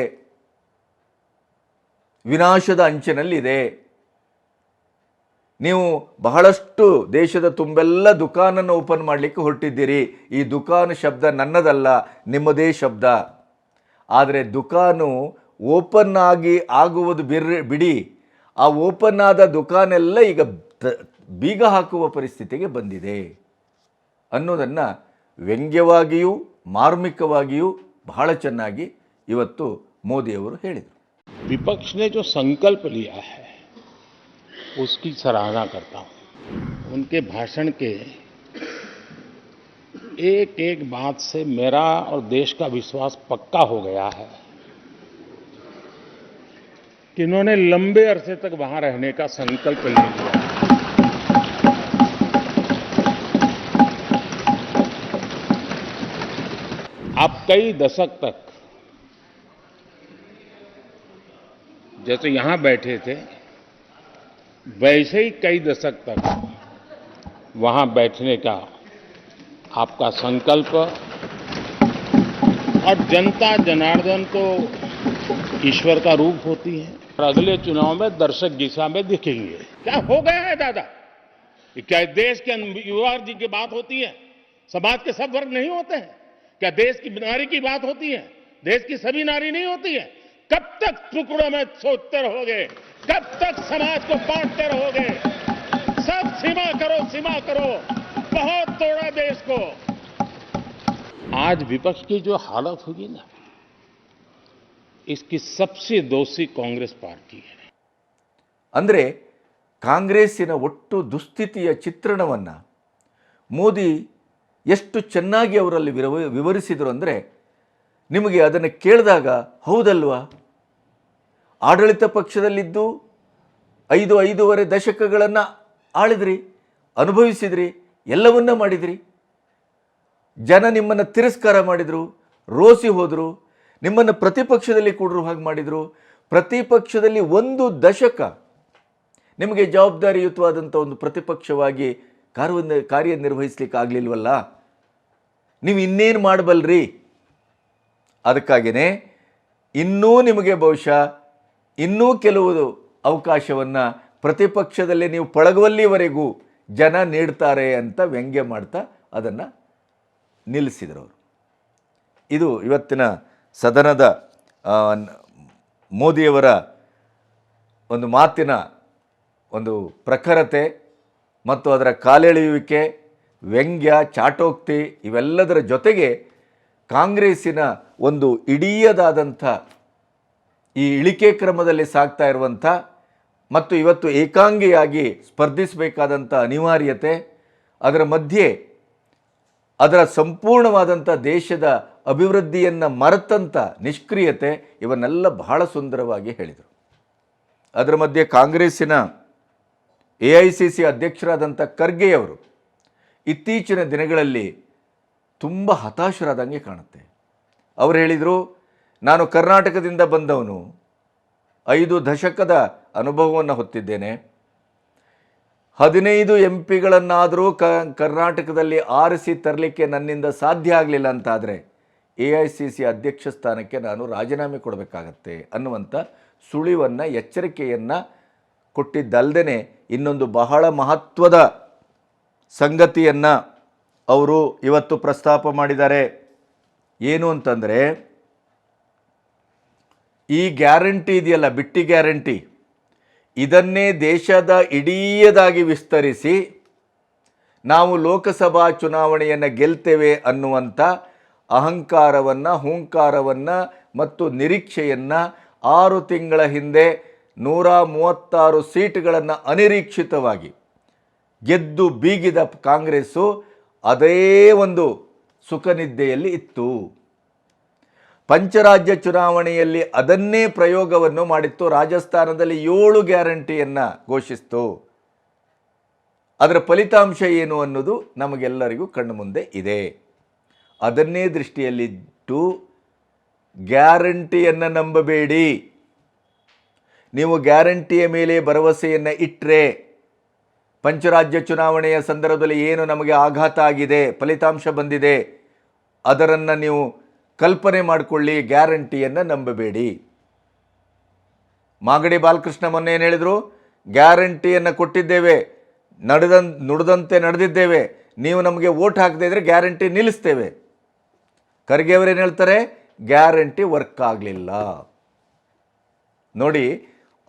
ವಿನಾಶದ ಅಂಚಿನಲ್ಲಿದೆ. ನೀವು ಬಹಳಷ್ಟು ದೇಶದ ತುಂಬೆಲ್ಲ ದುಕಾನನ್ನು ಓಪನ್ ಮಾಡಲಿಕ್ಕೆ ಹೊರಟಿದ್ದೀರಿ. ಈ ದುಕಾನು ಶಬ್ದ ನನ್ನದಲ್ಲ, ನಿಮ್ಮದೇ ಶಬ್ದ. ಆದರೆ ದುಕಾನು ಓಪನ್ ಆಗುವುದು ಬಿಡಿ, ಆ ಓಪನ್ ಆದ ದುಕಾನೆಲ್ಲ ಈಗ ಬೀಗ ಹಾಕುವ ಪರಿಸ್ಥಿತಿಗೆ ಬಂದಿದೆ ಅನ್ನೋದನ್ನು ವ್ಯಂಗ್ಯವಾಗಿಯೂ ಮಾರ್ಮಿಕವಾಗಿಯೂ ಬಹಳ ಚೆನ್ನಾಗಿ ಇವತ್ತು ಮೋದಿಯವರು ಹೇಳಿದರು. विपक्ष ने जो संकल्प लिया है उसकी सराहना करता हूं. उनके भाषण के एक एक बात से मेरा और देश का विश्वास पक्का हो गया है कि इन्होंने लंबे अरसे तक वहां रहने का संकल्प ले लिया. आप कई दशक तक जैसे यहां बैठे थे वैसे ही कई दशक तक वहां बैठने का आपका संकल्प, और जनता जनार्दन तो ईश्वर का रूप होती है और अगले चुनाव में दर्शक दिशा में दिखेंगे. क्या हो गया है दादा? क्या देश के युवा जी की बात होती है? समाज के सब वर्ग नहीं होते हैं? क्या देश की नारी की बात होती है? देश की सभी नारी नहीं होती है? कब तक टुकड़ों में सोचते रहोगे? कब तक समाज को बांटते रहोगे? सब सीमा करो. बहुत तोड़ा देश को. आज विपक्ष की जो हालत होगी ना, इसकी सबसे दोषी कांग्रेस पार्टी है. ಅಂದರೆ ಕಾಂಗ್ರೆಸ್ಸಿನ ಒಟ್ಟು ದುಸ್ಥಿತಿಯ ಚಿತ್ರಣವನ್ನು ಮೋದಿ ಎಷ್ಟು ಚೆನ್ನಾಗಿ ಅವರಲ್ಲಿ ವಿವರಿಸಿದರು ಅಂದರೆ ನಿಮಗೆ ಅದನ್ನು ಕೇಳಿದಾಗ ಹೌದಲ್ವಾ, ಆಡಳಿತ ಪಕ್ಷದಲ್ಲಿದ್ದು 5.5 ದಶಕಗಳನ್ನು ಆಳಿದ್ರಿ, ಅನುಭವಿಸಿದ್ರಿ, ಎಲ್ಲವನ್ನ ಮಾಡಿದ್ರಿ. ಜನ ನಿಮ್ಮನ್ನು ತಿರಸ್ಕಾರ ಮಾಡಿದರು, ರೋಸಿ ಹೋದರು, ನಿಮ್ಮನ್ನು ಪ್ರತಿಪಕ್ಷದಲ್ಲಿ ಕೂಡರು ಹಾಗೆ ಮಾಡಿದರು. ಪ್ರತಿಪಕ್ಷದಲ್ಲಿ 1 ದಶಕ ನಿಮಗೆ ಜವಾಬ್ದಾರಿಯುತವಾದಂಥ ಒಂದು ಪ್ರತಿಪಕ್ಷವಾಗಿ ಕಾರ್ಯನಿರ್ವಹಿಸಲಿಕ್ಕೆ ಆಗಲಿಲ್ವಲ್ಲ, ನೀವು ಇನ್ನೇನು ಮಾಡಬಲ್ರಿ? ಅದಕ್ಕಾಗಿಯೇ ಇನ್ನೂ ನಿಮಗೆ ಬಹುಶಃ ಇನ್ನೂ ಕೆಲವು ಅವಕಾಶವನ್ನು ಪ್ರತಿಪಕ್ಷದಲ್ಲಿ ನೀವು ಪಳಗುವಲ್ಲಿವರೆಗೂ ಜನ ನೀಡ್ತಾರೆ ಅಂತ ವ್ಯಂಗ್ಯ ಮಾಡ್ತಾ ಅದನ್ನು ನಿಲ್ಲಿಸಿದರು ಅವರು. ಇದು ಇವತ್ತಿನ ಸದನದ ಮೋದಿಯವರ ಒಂದು ಮಾತಿನ ಒಂದು ಪ್ರಖರತೆ ಮತ್ತು ಅದರ ಕಾಲೆಳೆಯುವಿಕೆ, ವ್ಯಂಗ್ಯ, ಚಾಟೋಕ್ತಿ ಇವೆಲ್ಲದರ ಜೊತೆಗೆ ಕಾಂಗ್ರೆಸ್ಸಿನ ಒಂದು ಇಡೀಯದಾದಂಥ ಈ ಇಳಿಕೆ ಕ್ರಮದಲ್ಲಿ ಸಾಗ್ತಾ ಇರುವಂಥ ಮತ್ತು ಇವತ್ತು ಏಕಾಂಗಿಯಾಗಿ ಸ್ಪರ್ಧಿಸಬೇಕಾದಂಥ ಅನಿವಾರ್ಯತೆ, ಅದರ ಮಧ್ಯೆ ಅದರ ಸಂಪೂರ್ಣವಾದಂಥ ದೇಶದ ಅಭಿವೃದ್ಧಿಯನ್ನು ಮರೆತಂಥ ನಿಷ್ಕ್ರಿಯತೆ, ಇವನ್ನೆಲ್ಲ ಬಹಳ ಸುಂದರವಾಗಿ ಹೇಳಿದರು. ಅದರ ಮಧ್ಯೆ ಕಾಂಗ್ರೆಸ್ಸಿನ AICC ಅಧ್ಯಕ್ಷರಾದಂಥ ಖರ್ಗೆಯವರು ಇತ್ತೀಚಿನ ದಿನಗಳಲ್ಲಿ ತುಂಬ ಹತಾಶರಾದಂಗೆ ಕಾಣುತ್ತೆ. ಅವರು ಹೇಳಿದರು, ನಾನು ಕರ್ನಾಟಕದಿಂದ ಬಂದವನು, 5 ದಶಕದ ಅನುಭವವನ್ನು ಹೊತ್ತಿದ್ದೇನೆ, 15 MP ಕರ್ನಾಟಕದಲ್ಲಿ ಆರಿಸಿ ತರಲಿಕ್ಕೆ ನನ್ನಿಂದ ಸಾಧ್ಯ ಆಗಲಿಲ್ಲ ಅಂತಾದರೆ AICC ಅಧ್ಯಕ್ಷ ಸ್ಥಾನಕ್ಕೆ ನಾನು ರಾಜೀನಾಮೆ ಕೊಡಬೇಕಾಗತ್ತೆ ಅನ್ನುವಂಥ ಸುಳಿವನ್ನು, ಎಚ್ಚರಿಕೆಯನ್ನು ಕೊಟ್ಟಿದ್ದಲ್ಲದೆ ಇನ್ನೊಂದು ಬಹಳ ಮಹತ್ವದ ಸಂಗತಿಯನ್ನು ಅವರು ಇವತ್ತು ಪ್ರಸ್ತಾಪ ಮಾಡಿದ್ದಾರೆ. ಏನು ಅಂತಂದರೆ, ಈ ಗ್ಯಾರಂಟಿ ಇದೆಯಲ್ಲ, ಬಿಟ್ಟಿ ಗ್ಯಾರಂಟಿ, ಇದನ್ನೇ ದೇಶದ ಇಡೀಯದಾಗಿ ವಿಸ್ತರಿಸಿ ನಾವು ಲೋಕಸಭಾ ಚುನಾವಣೆಯನ್ನು ಗೆಲ್ತೇವೆ ಅನ್ನುವಂಥ ಅಹಂಕಾರವನ್ನು, ಹೂಂಕಾರವನ್ನು ಮತ್ತು ನಿರೀಕ್ಷೆಯನ್ನು 6 ತಿಂಗಳ ಹಿಂದೆ 136 ಸೀಟುಗಳನ್ನು ಅನಿರೀಕ್ಷಿತವಾಗಿ ಗೆದ್ದು ಬೀಗಿದ ಕಾಂಗ್ರೆಸ್ಸು ಅದೇ ಒಂದು ಸುಖನಿದ್ದೆಯಲ್ಲಿ ಇತ್ತು. ಪಂಚರಾಜ್ಯ ಚುನಾವಣೆಯಲ್ಲಿ ಅದನ್ನೇ ಪ್ರಯೋಗವನ್ನು ಮಾಡಿತ್ತು. ರಾಜಸ್ಥಾನದಲ್ಲಿ 7 ಗ್ಯಾರಂಟಿಯನ್ನು ಘೋಷಿಸಿತು. ಅದರ ಫಲಿತಾಂಶ ಏನು ಅನ್ನೋದು ನಮಗೆಲ್ಲರಿಗೂ ಕಣ್ಣು ಮುಂದೆ ಇದೆ. ಅದನ್ನೇ ದೃಷ್ಟಿಯಲ್ಲಿಟ್ಟು ಗ್ಯಾರಂಟಿಯನ್ನು ನಂಬಬೇಡಿ. ನೀವು ಗ್ಯಾರಂಟಿಯ ಮೇಲೆ ಭರವಸೆಯನ್ನು ಇಟ್ಟರೆ ಪಂಚರಾಜ್ಯ ಚುನಾವಣೆಯ ಸಂದರ್ಭದಲ್ಲಿ ಏನು ನಮಗೆ ಆಘಾತ ಆಗಿದೆ, ಫಲಿತಾಂಶ ಬಂದಿದೆ, ಅದನ್ನು ನೀವು ಕಲ್ಪನೆ ಮಾಡಿಕೊಳ್ಳಿ, ಗ್ಯಾರಂಟಿಯನ್ನು ನಂಬಬೇಡಿ. ಮಾಗಡಿ ಬಾಲಕೃಷ್ಣ ಮೊನ್ನೆ ಏನು ಹೇಳಿದರು, ಗ್ಯಾರಂಟಿಯನ್ನು ಕೊಟ್ಟಿದ್ದೇವೆ, ನುಡಿದಂತೆ ನಡೆದಿದ್ದೇವೆ, ನೀವು ನಮಗೆ ವೋಟ್ ಹಾಕದೇ ಇದ್ದರೆ ಗ್ಯಾರಂಟಿ ನಿಲ್ಲಿಸ್ತೇವೆ. ಖರ್ಗೆ ಅವರೇನು ಹೇಳ್ತಾರೆ, ಗ್ಯಾರಂಟಿ ವರ್ಕ್ ಆಗಲಿಲ್ಲ. ನೋಡಿ,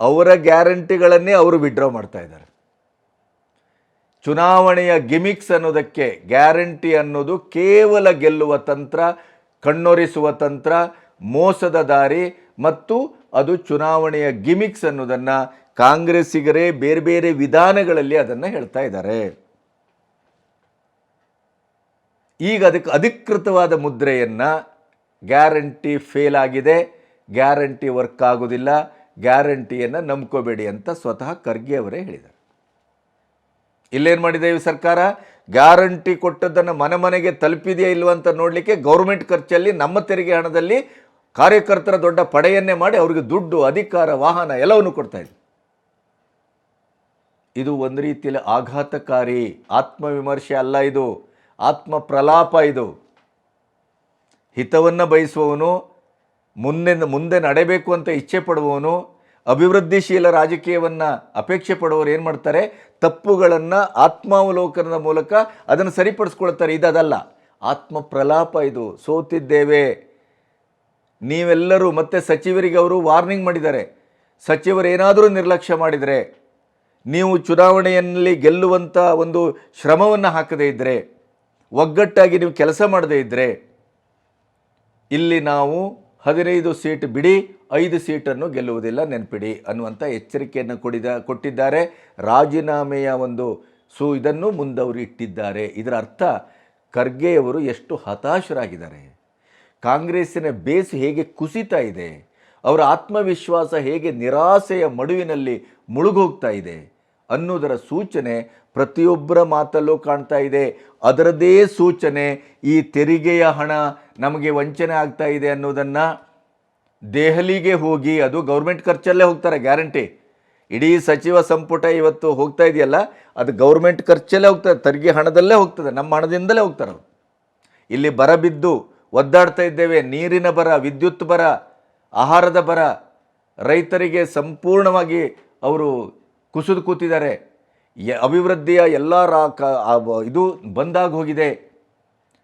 ಅವರ ಗ್ಯಾರಂಟಿಗಳನ್ನೇ ಅವರು ವಿಡ್ರಾ ಮಾಡ್ತಾ ಇದ್ದಾರೆ. ಚುನಾವಣೆಯ ಗಿಮಿಕ್ಸ್ ಅನ್ನೋದಕ್ಕೆ ಗ್ಯಾರಂಟಿ ಅನ್ನೋದು ಕೇವಲ ಗೆಲ್ಲುವ ತಂತ್ರ, ಕಣ್ಣೊರೆಸುವ ತಂತ್ರ, ಮೋಸದ ದಾರಿ ಮತ್ತು ಅದು ಚುನಾವಣೆಯ ಗಿಮಿಕ್ಸ್ ಅನ್ನೋದನ್ನು ಕಾಂಗ್ರೆಸ್ಸಿಗರೇ ಬೇರೆ ಬೇರೆ ವಿಧಾನಗಳಲ್ಲಿ ಅದನ್ನು ಹೇಳ್ತಾ ಇದ್ದಾರೆ. ಈಗ ಅದಕ್ಕೆ ಅಧಿಕೃತವಾದ ಮುದ್ರೆಯನ್ನು ಗ್ಯಾರಂಟಿ ಫೇಲ್ ಆಗಿದೆ, ಗ್ಯಾರಂಟಿ ವರ್ಕ್ ಆಗೋದಿಲ್ಲ, ಗ್ಯಾರಂಟಿಯನ್ನು ನಂಬ್ಕೋಬೇಡಿ ಅಂತ ಸ್ವತಃ ಖರ್ಗೆ ಅವರೇ ಹೇಳಿದ್ದಾರೆ. ಇಲ್ಲೇನು ಮಾಡಿದೆ ಈ ಸರ್ಕಾರ, ಗ್ಯಾರಂಟಿ ಕೊಟ್ಟದ್ದನ್ನು ಮನೆ ಮನೆಗೆ ತಲುಪಿದೆಯಾ ಇಲ್ವ ಅಂತ ನೋಡಲಿಕ್ಕೆ ಗೌರ್ಮೆಂಟ್ ಖರ್ಚಲ್ಲಿ ನಮ್ಮ ತೆರಿಗೆ ಹಣದಲ್ಲಿ ಕಾರ್ಯಕರ್ತರ ದೊಡ್ಡ ಪಡೆಯನ್ನೇ ಮಾಡಿ ಅವರಿಗೆ ದುಡ್ಡು, ಅಧಿಕಾರ, ವಾಹನ ಎಲ್ಲವನ್ನು ಕೊಡ್ತಾ ಇದೆ. ಇದು ಒಂದು ರೀತಿಯಲ್ಲಿ ಆಘಾತಕಾರಿ ಆತ್ಮವಿಮರ್ಶೆ ಅಲ್ಲ, ಇದು ಆತ್ಮ ಪ್ರಲಾಪ. ಇದು ಹಿತವನ್ನು ಬಯಸುವವನು, ಮುಂದೆ ನಡೆಯಬೇಕು ಅಂತ ಇಚ್ಛೆ ಪಡುವವನು, ಅಭಿವೃದ್ಧಿಶೀಲ ರಾಜಕೀಯವನ್ನು ಅಪೇಕ್ಷೆ ಪಡುವವರು ಏನು ಮಾಡ್ತಾರೆ, ತಪ್ಪುಗಳನ್ನು ಆತ್ಮಾವಲೋಕನದ ಮೂಲಕ ಅದನ್ನು ಸರಿಪಡಿಸ್ಕೊಳ್ತಾರೆ. ಇದಲ್ಲ, ಆತ್ಮ ಪ್ರಲಾಪ ಇದು. ಸೋತಿದ್ದೇವೆ, ನೀವೆಲ್ಲರೂ ಮತ್ತೆ ಸಚಿವರಿಗೆ ಅವರು ವಾರ್ನಿಂಗ್ ಮಾಡಿದ್ದಾರೆ, ಸಚಿವರೇನಾದರೂ ನಿರ್ಲಕ್ಷ್ಯ ಮಾಡಿದರೆ, ನೀವು ಚುನಾವಣೆಯಲ್ಲಿ ಗೆಲ್ಲುವಂಥ ಒಂದು ಶ್ರಮವನ್ನು ಹಾಕದೇ ಇದ್ದರೆ, ಒಗ್ಗಟ್ಟಾಗಿ ನೀವು ಕೆಲಸ ಮಾಡದೇ ಇದ್ದರೆ, ಇಲ್ಲಿ ನಾವು 15 ಸೀಟ್ ಬಿಡಿ 5 ಸೀಟನ್ನು ಗೆಲ್ಲುವುದಿಲ್ಲ, ನೆನಪಿಡಿ ಅನ್ನುವಂಥ ಎಚ್ಚರಿಕೆಯನ್ನು ಕೊಟ್ಟಿದ್ದಾರೆ. ರಾಜೀನಾಮೆಯ ಒಂದು ಇದನ್ನು ಮುಂದವರು ಇಟ್ಟಿದ್ದಾರೆ. ಇದರ ಅರ್ಥ ಖರ್ಗೆಯವರು ಎಷ್ಟು ಹತಾಶರಾಗಿದ್ದಾರೆ, ಕಾಂಗ್ರೆಸ್ಸಿನ ಬೇಸ್ ಹೇಗೆ ಕುಸಿತಾ ಇದೆ, ಅವರ ಆತ್ಮವಿಶ್ವಾಸ ಹೇಗೆ ನಿರಾಸೆಯ ಮಡುವಿನಲ್ಲಿ ಮುಳುಗೋಗ್ತಾ ಇದೆ ಅನ್ನೋದರ ಸೂಚನೆ ಪ್ರತಿಯೊಬ್ಬರ ಮಾತಲ್ಲೂ ಕಾಣ್ತಾ ಇದೆ. ಅದರದೇ ಸೂಚನೆ ಈ ತೆರಿಗೆಯ ಹಣ ನಮಗೆ ವಂಚನೆ ಆಗ್ತಾ ಇದೆ ಅನ್ನೋದನ್ನು ದೆಹಲಿಗೆ ಹೋಗಿ, ಅದು ಗೌರ್ಮೆಂಟ್ ಖರ್ಚಲ್ಲೇ ಹೋಗ್ತಾರೆ ಗ್ಯಾರಂಟಿ. ಇಡೀ ಸಚಿವ ಸಂಪುಟ ಇವತ್ತು ಹೋಗ್ತಾ ಇದೆಯಲ್ಲ, ಅದು ಗೌರ್ಮೆಂಟ್ ಖರ್ಚಲ್ಲೇ ಹೋಗ್ತದೆ, ತೆರಿಗೆ ಹಣದಲ್ಲೇ ಹೋಗ್ತದೆ, ನಮ್ಮ ಹಣದಿಂದಲೇ ಹೋಗ್ತಾರೆ. ಇಲ್ಲಿ ಬರ ಬಿದ್ದು ಒದ್ದಾಡ್ತಾ ಇದ್ದೇವೆ, ನೀರಿನ ಬರ, ವಿದ್ಯುತ್ ಬರ, ಆಹಾರದ ಬರ, ರೈತರಿಗೆ ಸಂಪೂರ್ಣವಾಗಿ ಅವರು ಕುಸಿದು ಕೂತಿದ್ದಾರೆ. ಅಭಿವೃದ್ಧಿಯ ಎಲ್ಲ ಇದು ಬಂದಾಗಿ ಹೋಗಿದೆ.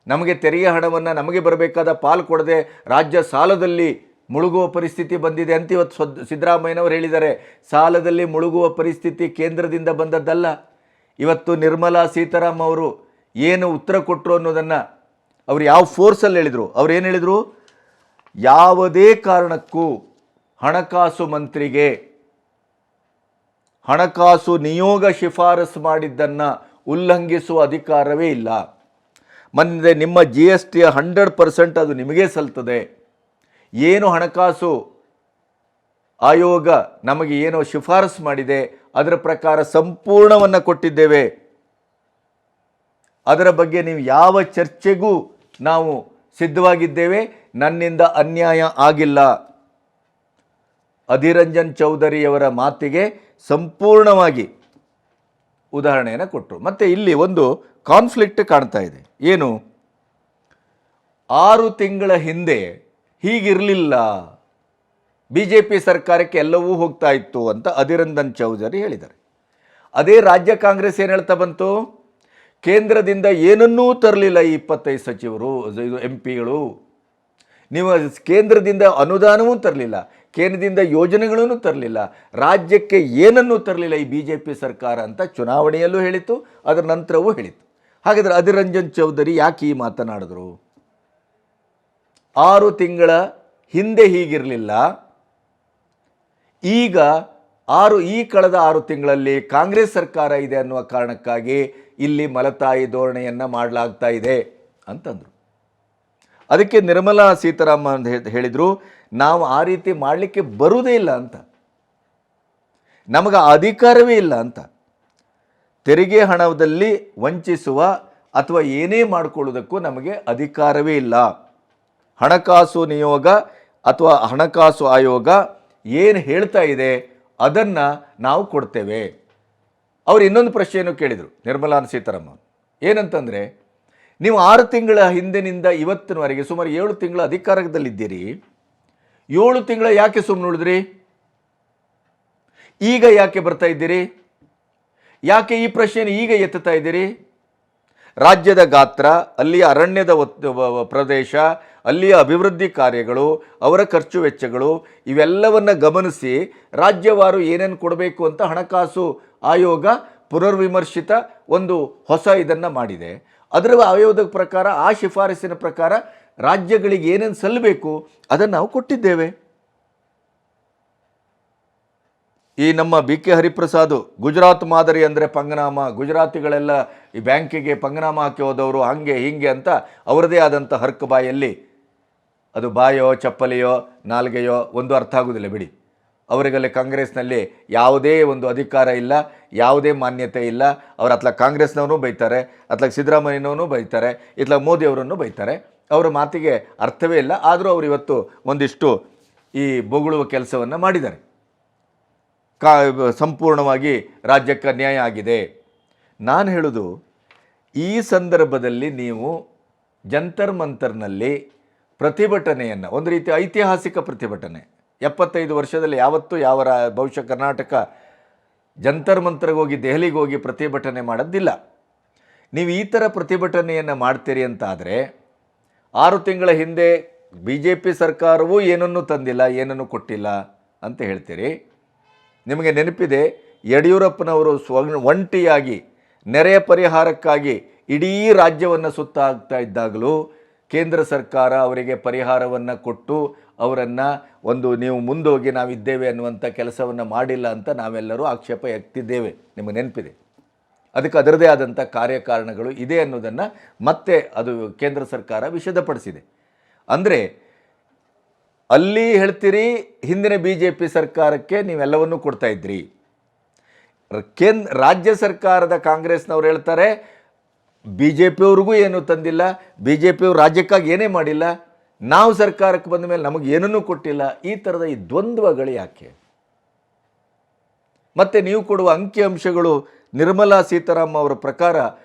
ನಮಗೆ ತೆರಿಗೆ ಹಣವನ್ನು ನಮಗೆ ಬರಬೇಕಾದ ಪಾಲು ಕೊಡದೆ ರಾಜ್ಯ ಸಾಲದಲ್ಲಿ ಮುಳುಗುವ ಪರಿಸ್ಥಿತಿ ಬಂದಿದೆ ಅಂತ ಇವತ್ತು ಸಿದ್ದರಾಮಯ್ಯನವರು ಹೇಳಿದ್ದಾರೆ. ಸಾಲದಲ್ಲಿ ಮುಳುಗುವ ಪರಿಸ್ಥಿತಿ ಕೇಂದ್ರದಿಂದ ಬಂದದ್ದಲ್ಲ. ಇವತ್ತು ನಿರ್ಮಲಾ ಸೀತಾರಾಮನ್ ಅವರು ಏನು ಉತ್ತರ ಕೊಟ್ಟರು ಅನ್ನೋದನ್ನು ಅವರು ಯಾವ ಫೋರ್ಸಲ್ಲಿ ಹೇಳಿದರು, ಅವ್ರು ಏನು ಹೇಳಿದರು, ಯಾವುದೇ ಕಾರಣಕ್ಕೂ ಹಣಕಾಸು ಮಂತ್ರಿಗೆ ಹಣಕಾಸು ನಿಯೋಗ ಶಿಫಾರಸು ಮಾಡಿದ್ದನ್ನು ಉಲ್ಲಂಘಿಸುವ ಅಧಿಕಾರವೇ ಇಲ್ಲ. ಮುಂದೆ ನಿಮ್ಮ GST 100% ಅದು ನಿಮಗೇ ಸಲ್ತದೆ. ಏನು ಹಣಕಾಸು ಆಯೋಗ ನಮಗೆ ಏನೋ ಶಿಫಾರಸು ಮಾಡಿದೆ ಅದರ ಪ್ರಕಾರ ಸಂಪೂರ್ಣವನ್ನು ಕೊಟ್ಟಿದ್ದೇವೆ. ಅದರ ಬಗ್ಗೆ ನೀವು ಯಾವ ಚರ್ಚೆಗೂ ನಾವು ಸಿದ್ಧವಾಗಿದ್ದೇವೆ. ನನ್ನಿಂದ ಅನ್ಯಾಯ ಆಗಿಲ್ಲ. ಅಧೀರ್ ರಂಜನ್ ಚೌಧರಿಯವರ ಮಾತಿಗೆ ಸಂಪೂರ್ಣವಾಗಿ ಉದಾಹರಣೆಯನ್ನು ಕೊಟ್ಟರು. ಮತ್ತು ಇಲ್ಲಿ ಒಂದು ಕಾನ್ಫ್ಲಿಕ್ಟ್ ಕಾಣ್ತಾ ಇದೆ. ಏನು, 6 ತಿಂಗಳ ಹಿಂದೆ ಹೀಗಿರಲಿಲ್ಲ, BJP ಸರ್ಕಾರಕ್ಕೆ ಎಲ್ಲವೂ ಹೋಗ್ತಾ ಇತ್ತು ಅಂತ ಅಧೀರ್ ರಂಜನ್ ಚೌಧರಿ ಹೇಳಿದ್ದಾರೆ. ಅದೇ ರಾಜ್ಯ ಕಾಂಗ್ರೆಸ್ ಏನು ಹೇಳ್ತಾ ಬಂತು, ಕೇಂದ್ರದಿಂದ ಏನನ್ನೂ ತರಲಿಲ್ಲ ಈ 25 ಸಚಿವರು MP ಗಳು. ನೀವು ಕೇಂದ್ರದಿಂದ ಅನುದಾನವೂ ತರಲಿಲ್ಲ, ಕೇಂದ್ರದಿಂದ ಯೋಜನೆಗಳನ್ನು ತರಲಿಲ್ಲ, ರಾಜ್ಯಕ್ಕೆ ಏನನ್ನೂ ತರಲಿಲ್ಲ ಈ BJP ಸರ್ಕಾರ ಅಂತ ಚುನಾವಣೆಯಲ್ಲೂ ಹೇಳಿತು, ಅದರ ನಂತರವೂ ಹೇಳಿತು. ಹಾಗಾದರೆ ಅಧೀರ್ ರಂಜನ್ ಚೌಧರಿ ಯಾಕೆ ಈ ಮಾತನಾಡಿದ್ರು? 6 ತಿಂಗಳ ಹಿಂದೆ ಹೀಗಿರಲಿಲ್ಲ, ಈಗ ಈ ಕಳೆದ 6 ತಿಂಗಳಲ್ಲಿ ಕಾಂಗ್ರೆಸ್ ಸರ್ಕಾರ ಇದೆ ಅನ್ನುವ ಕಾರಣಕ್ಕಾಗಿ ಇಲ್ಲಿ ಮಲತಾಯಿ ಧೋರಣೆಯನ್ನು ಮಾಡಲಾಗ್ತಾ ಇದೆ ಅಂತಂದರು. ಅದಕ್ಕೆ ನಿರ್ಮಲಾ ಸೀತಾರಾಮನ್ ಹೇಳಿದರು, ನಾವು ಆ ರೀತಿ ಮಾಡಲಿಕ್ಕೆ ಬರುವುದೇ ಇಲ್ಲ ಅಂತ, ನಮಗೆ ಅಧಿಕಾರವೇ ಇಲ್ಲ ಅಂತ. ತೆರಿಗೆ ಹಣದಲ್ಲಿ ವಂಚಿಸುವ ಅಥವಾ ಏನೇ ಮಾಡಿಕೊಳ್ಳುವುದಕ್ಕೂ ನಮಗೆ ಅಧಿಕಾರವೇ ಇಲ್ಲ. ಹಣಕಾಸು ನಿಯೋಗ ಅಥವಾ ಹಣಕಾಸು ಆಯೋಗ ಏನು ಹೇಳ್ತಾ ಇದೆ ಅದನ್ನು ನಾವು ಕೊಡ್ತೇವೆ. ಅವರು ಇನ್ನೊಂದು ಪ್ರಶ್ನೆಯನ್ನು ಕೇಳಿದರು ನಿರ್ಮಲಾ ಸೀತಾರಾಮನ್, ಏನಂತಂದರೆ, ನೀವು 6 ತಿಂಗಳ ಹಿಂದಿನಿಂದ ಇವತ್ತಿನವರೆಗೆ ಸುಮಾರು 7 ತಿಂಗಳ ಅಧಿಕಾರದಲ್ಲಿದ್ದೀರಿ, 7 ತಿಂಗಳ ಯಾಕೆ ಸುಮ್ಮನೆ ಉಳಿದ್ರಿ? ಈಗ ಯಾಕೆ ಬರ್ತಾ ಇದ್ದೀರಿ? ಯಾಕೆ ಈ ಪ್ರಶ್ನೆಯನ್ನು ಈಗ ಎತ್ತುತ್ತಾ ಇದ್ದೀರಿ? ರಾಜ್ಯದ ಗಾತ್ರ, ಅಲ್ಲಿಯ ಅರಣ್ಯದ ಪ್ರದೇಶ, ಅಲ್ಲಿಯ ಅಭಿವೃದ್ಧಿ ಕಾರ್ಯಗಳು, ಅವರ ಖರ್ಚು ವೆಚ್ಚಗಳು ಇವೆಲ್ಲವನ್ನು ಗಮನಿಸಿ ರಾಜ್ಯವಾರು ಏನೇನು ಕೊಡಬೇಕು ಅಂತ ಹಣಕಾಸು ಆಯೋಗ ಪುನರ್ವಿಮರ್ಶಿತ ಒಂದು ಹೊಸ ಇದನ್ನು ಮಾಡಿದೆ. ಅದರ ಆಯೋಗದ ಪ್ರಕಾರ, ಆ ಶಿಫಾರಸಿನ ಪ್ರಕಾರ ರಾಜ್ಯಗಳಿಗೆ ಏನೇನು ಸಲ್ಲಬೇಕು ಅದನ್ನು ನಾವು ಕೊಟ್ಟಿದ್ದೇವೆ. ಈ ನಮ್ಮ BK ಹರಿಪ್ರಸಾದ್ ಗುಜರಾತ್ ಮಾದರಿ ಅಂದರೆ ಪಂಗನಾಮ, ಗುಜರಾತಿಗಳೆಲ್ಲ ಈ ಬ್ಯಾಂಕಿಗೆ ಪಂಗನಾಮ ಹಾಕಿ ಹೋದವರು ಹಾಗೆ ಹೀಗೆ ಅಂತ ಅವರದೇ ಆದಂಥ ಹರ್ಕಬಾಯಲ್ಲಿ, ಅದು ಬಾಯೋ ಚಪ್ಪಲಿಯೋ ನಾಲ್ಗೆಯೋ ಒಂದು ಅರ್ಥ ಆಗೋದಿಲ್ಲ ಬಿಡಿ. ಅವರಿಗಲ್ಲಿ ಕಾಂಗ್ರೆಸ್ನಲ್ಲಿ ಯಾವುದೇ ಒಂದು ಅಧಿಕಾರ ಇಲ್ಲ, ಯಾವುದೇ ಮಾನ್ಯತೆ ಇಲ್ಲ. ಅವರು ಅತ್ಲಾಗ ಕಾಂಗ್ರೆಸ್ನವನು ಬೈತಾರೆ, ಅತ್ಲಾಗ ಸಿದ್ದರಾಮಯ್ಯನವನು ಬೈತಾರೆ, ಇತ್ಲಾಗ ಮೋದಿಯವರನ್ನು ಬೈತಾರೆ. ಅವರ ಮಾತಿಗೆ ಅರ್ಥವೇ ಇಲ್ಲ. ಆದರೂ ಅವರು ಇವತ್ತು ಒಂದಿಷ್ಟು ಈ ಬೊಗಳುವ ಕೆಲಸವನ್ನು ಮಾಡಿದ್ದಾರೆ. ಸಂಪೂರ್ಣವಾಗಿ ರಾಜ್ಯಕ್ಕೆ ಅನ್ಯಾಯ ಆಗಿದೆ. ನಾನು ಹೇಳೋದು, ಈ ಸಂದರ್ಭದಲ್ಲಿ ನೀವು ಜಂತರ್ ಮಂತರ್ನಲ್ಲಿ ಪ್ರತಿಭಟನೆಯನ್ನು, ಒಂದು ರೀತಿ ಐತಿಹಾಸಿಕ ಪ್ರತಿಭಟನೆ, 75 ವರ್ಷದಲ್ಲಿ ಯಾವತ್ತೂ ಬಹುಶಃ ಕರ್ನಾಟಕ ಜಂತರ್ ಮಂತರ್ಗೆ ಹೋಗಿ ದೆಹಲಿಗೆ ಹೋಗಿ ಪ್ರತಿಭಟನೆ ಮಾಡೋದಿಲ್ಲ. ನೀವು ಈ ಥರ ಪ್ರತಿಭಟನೆಯನ್ನು ಮಾಡ್ತೀರಿ ಅಂತಾದರೆ, 6 ತಿಂಗಳ ಹಿಂದೆ BJP ಸರ್ಕಾರವೂ ಏನನ್ನೂ ತಂದಿಲ್ಲ, ಏನನ್ನೂ ಕೊಟ್ಟಿಲ್ಲ ಅಂತ ಹೇಳ್ತೀರಿ. ನಿಮಗೆ ನೆನಪಿದೆ, ಯಡಿಯೂರಪ್ಪನವರು ಒಂಟಿಯಾಗಿ ನೆರೆಯ ಪರಿಹಾರಕ್ಕಾಗಿ ಇಡೀ ರಾಜ್ಯವನ್ನು ಸುತ್ತಾಗ್ತಾ ಇದ್ದಾಗಲೂ ಕೇಂದ್ರ ಸರ್ಕಾರ ಅವರಿಗೆ ಪರಿಹಾರವನ್ನು ಕೊಟ್ಟು ಅವರನ್ನು ನೀವು ಮುಂದೋಗಿ ನಾವಿದ್ದೇವೆ ಅನ್ನುವಂಥ ಕೆಲಸವನ್ನು ಮಾಡಿಲ್ಲ ಅಂತ ನಾವೆಲ್ಲರೂ ಆಕ್ಷೇಪ ಎತ್ತಿದ್ದೇವೆ. ನಿಮಗೆ ನೆನಪಿದೆ. ಅದಕ್ಕೆ ಅದರದೇ ಆದಂಥ ಕಾರ್ಯಕಾರಣಗಳು ಇದೆ ಅನ್ನೋದನ್ನು ಮತ್ತೆ ಅದು ಕೇಂದ್ರ ಸರ್ಕಾರ ವಿಷದಪಡಿಸಿದೆ. ಅಂದರೆ ಅಲ್ಲಿ ಹೇಳ್ತೀರಿ, ಹಿಂದಿನ BJP ಸರ್ಕಾರಕ್ಕೆ ನೀವೆಲ್ಲವನ್ನೂ ಕೊಡ್ತಾ ಇದ್ರಿ. ರಾಜ್ಯ ಸರ್ಕಾರದ ಕಾಂಗ್ರೆಸ್ನವ್ರು ಹೇಳ್ತಾರೆ, BJPಯವ್ರಿಗೂ ಏನೂ ತಂದಿಲ್ಲ, BJPಯವರು ರಾಜ್ಯಕ್ಕಾಗಿ ಏನೇ ಮಾಡಿಲ್ಲ, ನಾವು ಸರ್ಕಾರಕ್ಕೆ ಬಂದ ಮೇಲೆ ನಮಗೆ ಏನನ್ನೂ ಕೊಟ್ಟಿಲ್ಲ. ಈ ಥರದ ಈ ದ್ವಂದ್ವಗಳು ಯಾಕೆ? ಮತ್ತು ನೀವು ಕೊಡುವ ಅಂಕಿಅಂಶಗಳು ನಿರ್ಮಲಾ ಸೀತಾರಾಮನ್ ಅವರ ಪ್ರಕಾರ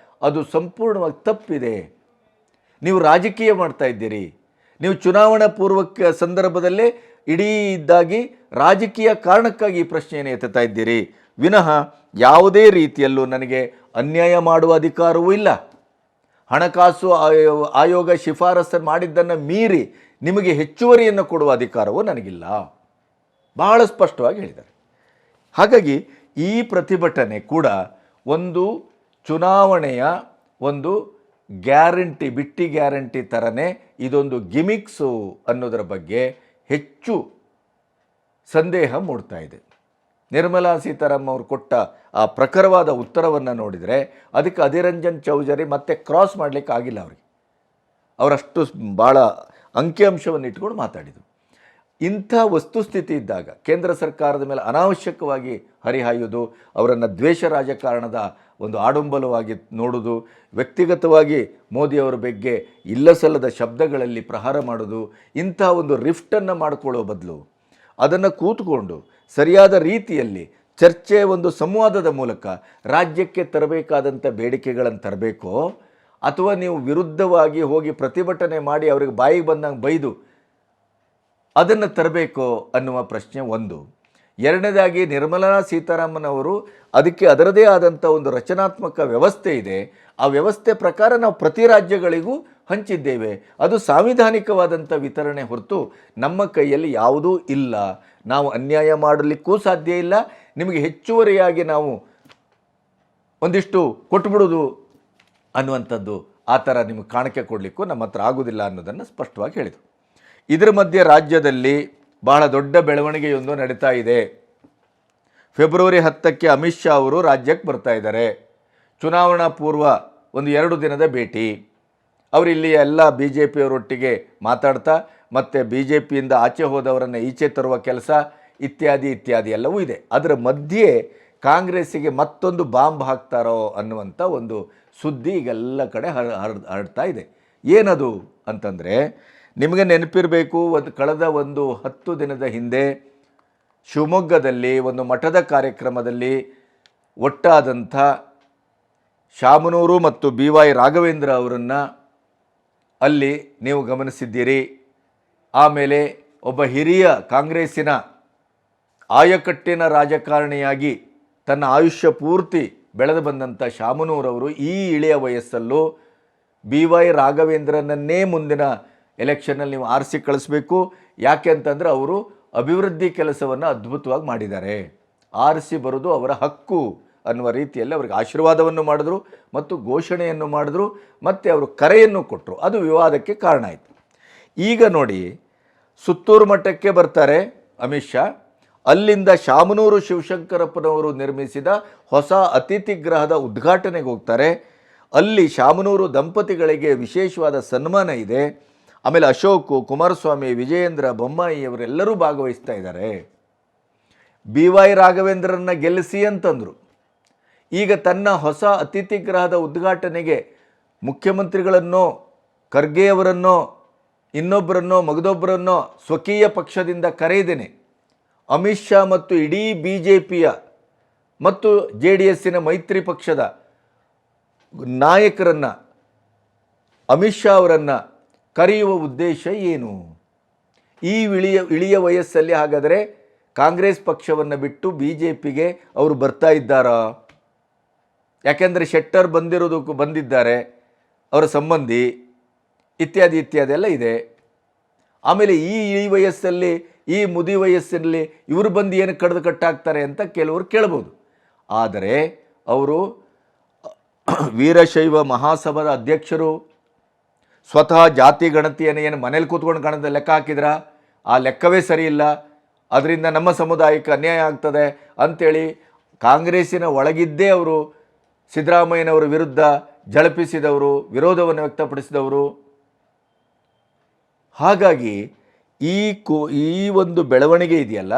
ಅದು ಸಂಪೂರ್ಣವಾಗಿ ತಪ್ಪಿದೆ. ನೀವು ರಾಜಕೀಯ ಮಾಡ್ತಾ ಇದ್ದೀರಿ. ನೀವು ಚುನಾವಣಾ ಪೂರ್ವಕ ಸಂದರ್ಭದಲ್ಲೇ ಇಡೀ ಇದ್ದಾಗಿ ರಾಜಕೀಯ ಕಾರಣಕ್ಕಾಗಿ ಈ ಪ್ರಶ್ನೆಯನ್ನು ಎತ್ತುತ್ತಾ ಇದ್ದೀರಿ ವಿನಃ ಯಾವುದೇ ರೀತಿಯಲ್ಲೂ ನನಗೆ ಅನ್ಯಾಯ ಮಾಡುವ ಅಧಿಕಾರವೂ ಇಲ್ಲ. ಹಣಕಾಸು ಆಯೋಗ ಶಿಫಾರಸನ್ನು ಮಾಡಿದ್ದನ್ನು ಮೀರಿ ನಿಮಗೆ ಹೆಚ್ಚುವರಿಯನ್ನು ಕೊಡುವ ಅಧಿಕಾರವೂ ನನಗಿಲ್ಲ, ಬಹಳ ಸ್ಪಷ್ಟವಾಗಿ ಹೇಳಿದ್ದಾರೆ. ಹಾಗಾಗಿ ಈ ಪ್ರತಿಭಟನೆ ಕೂಡ ಒಂದು ಚುನಾವಣೆಯ ಒಂದು ಗ್ಯಾರಂಟಿ, ಬಿಟ್ಟಿ ಗ್ಯಾರಂಟಿ ಥರನೇ ಇದೊಂದು ಗಿಮಿಕ್ಸು ಅನ್ನೋದರ ಬಗ್ಗೆ ಹೆಚ್ಚು ಸಂದೇಹ ಮೂಡ್ತಾ ಇದೆ. ನಿರ್ಮಲಾ ಸೀತಾರಾಮನ್ ಅವರು ಕೊಟ್ಟ ಆ ಪ್ರಖರವಾದ ಉತ್ತರವನ್ನು ನೋಡಿದರೆ ಅದಕ್ಕೆ ಅಧೀರ್ ರಂಜನ್ ಚೌಧರಿ ಮತ್ತೆ ಕ್ರಾಸ್ ಮಾಡಲಿಕ್ಕೆ ಆಗಿಲ್ಲ ಅವರಿಗೆ. ಅವರಷ್ಟು ಭಾಳ ಅಂಕಿಅಂಶವನ್ನು ಇಟ್ಕೊಂಡು ಮಾತಾಡಿದರು. ಇಂಥ ವಸ್ತುಸ್ಥಿತಿ ಇದ್ದಾಗ ಕೇಂದ್ರ ಸರ್ಕಾರದ ಮೇಲೆ ಅನಾವಶ್ಯಕವಾಗಿ ಹರಿಹಾಯುವುದು, ಅವರನ್ನು ದ್ವೇಷ ರಾಜಕಾರಣದ ಒಂದು ಆಡಂಬಲವಾಗಿ ನೋಡೋದು, ವ್ಯಕ್ತಿಗತವಾಗಿ ಮೋದಿಯವರ ಬಗ್ಗೆ ಇಲ್ಲಸಲ್ಲದ ಶಬ್ದಗಳಲ್ಲಿ ಪ್ರಹಾರ ಮಾಡೋದು, ಇಂಥ ಒಂದು ರಿಫ್ಟನ್ನು ಮಾಡಿಕೊಳ್ಳೋ ಬದಲು ಅದನ್ನು ಕೂತ್ಕೊಂಡು ಸರಿಯಾದ ರೀತಿಯಲ್ಲಿ ಚರ್ಚೆ, ಒಂದು ಸಂವಾದದ ಮೂಲಕ ರಾಜ್ಯಕ್ಕೆ ತರಬೇಕಾದಂಥ ಬೇಡಿಕೆಗಳನ್ನು ತರಬೇಕೋ ಅಥವಾ ನೀವು ವಿರುದ್ಧವಾಗಿ ಹೋಗಿ ಪ್ರತಿಭಟನೆ ಮಾಡಿ ಅವರಿಗೆ ಬಾಯಿಗೆ ಬಂದಂಗೆ ಬೈದು ಅದನ್ನು ತರಬೇಕೋ ಅನ್ನುವ ಪ್ರಶ್ನೆ ಒಂದು. ಎರಡನೇದಾಗಿ ನಿರ್ಮಲಾ ಸೀತಾರಾಮನ್ ಅವರು ಅದಕ್ಕೆ ಅದರದೇ ಆದಂಥ ಒಂದು ರಚನಾತ್ಮಕ ವ್ಯವಸ್ಥೆ ಇದೆ. ಆ ವ್ಯವಸ್ಥೆ ಪ್ರಕಾರ ನಾವು ಪ್ರತಿ ರಾಜ್ಯಗಳಿಗೂ ಹಂಚಿದ್ದೇವೆ. ಅದು ಸಾಂವಿಧಾನಿಕವಾದಂಥ ವಿತರಣೆ ಹೊರತು ನಮ್ಮ ಕೈಯಲ್ಲಿ ಯಾವುದೂ ಇಲ್ಲ. ನಾವು ಅನ್ಯಾಯ ಮಾಡಲಿಕ್ಕೂ ಸಾಧ್ಯ ಇಲ್ಲ. ನಿಮಗೆ ಹೆಚ್ಚುವರಿಯಾಗಿ ನಾವು ಒಂದಿಷ್ಟು ಕೊಟ್ಬಿಡೋದು ಅನ್ನುವಂಥದ್ದು, ಆ ಥರ ನಿಮಗೆ ಕಾಣಿಕೆ ಕೊಡಲಿಕ್ಕೂ ನಮ್ಮ ಹತ್ರ ಆಗೋದಿಲ್ಲ ಅನ್ನೋದನ್ನು ಸ್ಪಷ್ಟವಾಗಿ ಹೇಳಿದರು. ಇದರ ಮಧ್ಯೆ ರಾಜ್ಯದಲ್ಲಿ ಬಹಳ ದೊಡ್ಡ ಬೆಳವಣಿಗೆಯೊಂದು ನಡೀತಾ ಇದೆ. ಫೆಬ್ರವರಿ 10ಕ್ಕೆ ಅಮಿತ್ ಶಾ ಅವರು ರಾಜ್ಯಕ್ಕೆ ಬರ್ತಾ ಇದ್ದಾರೆ. ಚುನಾವಣಾ ಪೂರ್ವ ಒಂದು 2 ದಿನದ ಭೇಟಿ. ಅವರು ಇಲ್ಲಿ ಎಲ್ಲ ಬಿ ಜೆ ಪಿಯವರೊಟ್ಟಿಗೆ ಮಾತಾಡ್ತಾ ಮತ್ತು ಬಿ ಜೆ ಪಿಯಿಂದ ಆಚೆ ಹೋದವರನ್ನು ಈಚೆ ತರುವ ಕೆಲಸ ಇತ್ಯಾದಿ ಇತ್ಯಾದಿ ಎಲ್ಲವೂ ಇದೆ. ಅದರ ಮಧ್ಯೆ ಕಾಂಗ್ರೆಸ್ಸಿಗೆ ಮತ್ತೊಂದು ಬಾಂಬ್ ಹಾಕ್ತಾರೋ ಅನ್ನುವಂಥ ಒಂದು ಸುದ್ದಿ ಈಗೆಲ್ಲ ಕಡೆ ಹರಡ್ತಾ ಇದೆ. ಏನದು ಅಂತಂದರೆ, ನಿಮಗೆ ನೆನಪಿರಬೇಕು, ಕಳೆದ 10 ದಿನದ ಹಿಂದೆ ಶಿವಮೊಗ್ಗದಲ್ಲಿ ಒಂದು ಮಠದ ಕಾರ್ಯಕ್ರಮದಲ್ಲಿ ಒಟ್ಟಾದಂಥ ಶಾಮನೂರು ಮತ್ತು ಬಿ ವೈ ರಾಘವೇಂದ್ರ ಅವರನ್ನು ಅಲ್ಲಿ ನೀವು ಗಮನಿಸಿದ್ದೀರಿ. ಆಮೇಲೆ ಒಬ್ಬ ಹಿರಿಯ ಕಾಂಗ್ರೆಸ್ಸಿನ ಆಯಕಟ್ಟಿನ ರಾಜಕಾರಣಿಯಾಗಿ ತನ್ನ ಆಯುಷ್ಯ ಪೂರ್ತಿ ಬೆಳೆದು ಬಂದಂಥ ಶಾಮನೂರವರು ಈ ಇಳಿಯ ವಯಸ್ಸಲ್ಲೂ ಬಿ ವೈ ರಾಘವೇಂದ್ರನನ್ನೇ ಮುಂದಿನ ಎಲೆಕ್ಷನ್ನಲ್ಲಿ ನೀವು ಆರಿಸಿ ಕಳಿಸ್ಬೇಕು. ಯಾಕೆ ಅಂತಂದರೆ ಅವರು ಅಭಿವೃದ್ಧಿ ಕೆಲಸವನ್ನು ಅದ್ಭುತವಾಗಿ ಮಾಡಿದ್ದಾರೆ, ಆರಿಸಿ ಬರೋದು ಅವರ ಹಕ್ಕು ಅನ್ನುವ ರೀತಿಯಲ್ಲಿ ಅವರಿಗೆ ಆಶೀರ್ವಾದವನ್ನು ಮಾಡಿದ್ರು ಮತ್ತು ಘೋಷಣೆಯನ್ನು ಮಾಡಿದ್ರು ಮತ್ತು ಅವರು ಕರೆಯನ್ನು ಕೊಟ್ಟರು. ಅದು ವಿವಾದಕ್ಕೆ ಕಾರಣ ಆಯಿತು. ಈಗ ನೋಡಿ, ಸುತ್ತೂರು ಮಠಕ್ಕೆ ಬರ್ತಾರೆ ಅಮಿತ್ ಶಾ. ಅಲ್ಲಿಂದ ಶಾಮನೂರು ಶಿವಶಂಕರಪ್ಪನವರು ನಿರ್ಮಿಸಿದ ಹೊಸ ಅತಿಥಿ ಗೃಹದ ಉದ್ಘಾಟನೆಗೆ ಹೋಗ್ತಾರೆ. ಅಲ್ಲಿ ಶಾಮನೂರು ದಂಪತಿಗಳಿಗೆ ವಿಶೇಷವಾದ ಸನ್ಮಾನ ಇದೆ. ಆಮೇಲೆ ಅಶೋಕ್, ಕುಮಾರಸ್ವಾಮಿ, ವಿಜಯೇಂದ್ರ, ಬೊಮ್ಮಾಯಿ ಅವರೆಲ್ಲರೂ ಭಾಗವಹಿಸ್ತಾ ಇದ್ದಾರೆ. ಬಿ ವೈ ರಾಘವೇಂದ್ರನ್ನ ಗೆಲ್ಲಿಸಿ ಅಂತಂದರು. ಈಗ ತನ್ನ ಹೊಸ ಅತಿಥಿ ಗೃಹದ ಉದ್ಘಾಟನೆಗೆ ಮುಖ್ಯಮಂತ್ರಿಗಳನ್ನೋ, ಖರ್ಗೆಯವರನ್ನೋ, ಇನ್ನೊಬ್ಬರನ್ನೋ, ಮಗದೊಬ್ಬರನ್ನೋ ಸ್ವಕೀಯ ಪಕ್ಷದಿಂದ ಕರೆಯಿದ್ದೇನೆ. ಅಮಿತ್ ಶಾ ಮತ್ತು ಇಡೀ ಬಿ ಜೆ ಪಿಯ ಮತ್ತು ಜೆ ಡಿ ಎಸ್ಸಿನ ಮೈತ್ರಿ ಪಕ್ಷದ ನಾಯಕರನ್ನು, ಅಮಿತ್ ಶಾ ಅವರನ್ನು ಕರೆಯುವ ಉದ್ದೇಶ ಏನು? ಈ ಇಳಿಯ ವಯಸ್ಸಲ್ಲಿ ಹಾಗಾದರೆ ಕಾಂಗ್ರೆಸ್ ಪಕ್ಷವನ್ನು ಬಿಟ್ಟು ಬಿ ಜೆ ಪಿಗೆ ಅವರು ಬರ್ತಾ ಇದ್ದಾರಾ? ಯಾಕೆಂದರೆ ಶೆಟ್ಟರ್ ಬಂದಿದ್ದಾರೆ, ಅವರ ಸಂಬಂಧಿ ಇತ್ಯಾದಿ ಇತ್ಯಾದಿ ಎಲ್ಲ ಇದೆ. ಆಮೇಲೆ ಈ ವಯಸ್ಸಲ್ಲಿ, ಈ ಮುದಿ ವಯಸ್ಸಲ್ಲಿ ಇವರು ಬಂದು ಏನು ಕಡ್ದು ಕಟ್ಟಾಗ್ತಾರೆ ಅಂತ ಕೆಲವರು ಕೇಳ್ಬೋದು. ಆದರೆ ಅವರು ವೀರಶೈವ ಮಹಾಸಭಾದ ಅಧ್ಯಕ್ಷರು. ಸ್ವತಃ ಜಾತಿ ಗಣತಿಯನ್ನು ಏನು ಮನೇಲಿ ಕೂತ್ಕೊಂಡು ಲೆಕ್ಕ ಹಾಕಿದ್ರ? ಆ ಲೆಕ್ಕವೇ ಸರಿ ಇಲ್ಲ, ಅದರಿಂದ ನಮ್ಮ ಸಮುದಾಯಕ್ಕೆ ಅನ್ಯಾಯ ಆಗ್ತದೆ ಅಂಥೇಳಿ ಕಾಂಗ್ರೆಸ್ಸಿನ ಒಳಗಿದ್ದೇ ಅವರು ಸಿದ್ದರಾಮಯ್ಯನವರ ವಿರುದ್ಧ ಝಳಪಿಸಿದವರು, ವಿರೋಧವನ್ನು ವ್ಯಕ್ತಪಡಿಸಿದವರು. ಹಾಗಾಗಿ ಈ ಒಂದು ಬೆಳವಣಿಗೆ ಇದೆಯಲ್ಲ,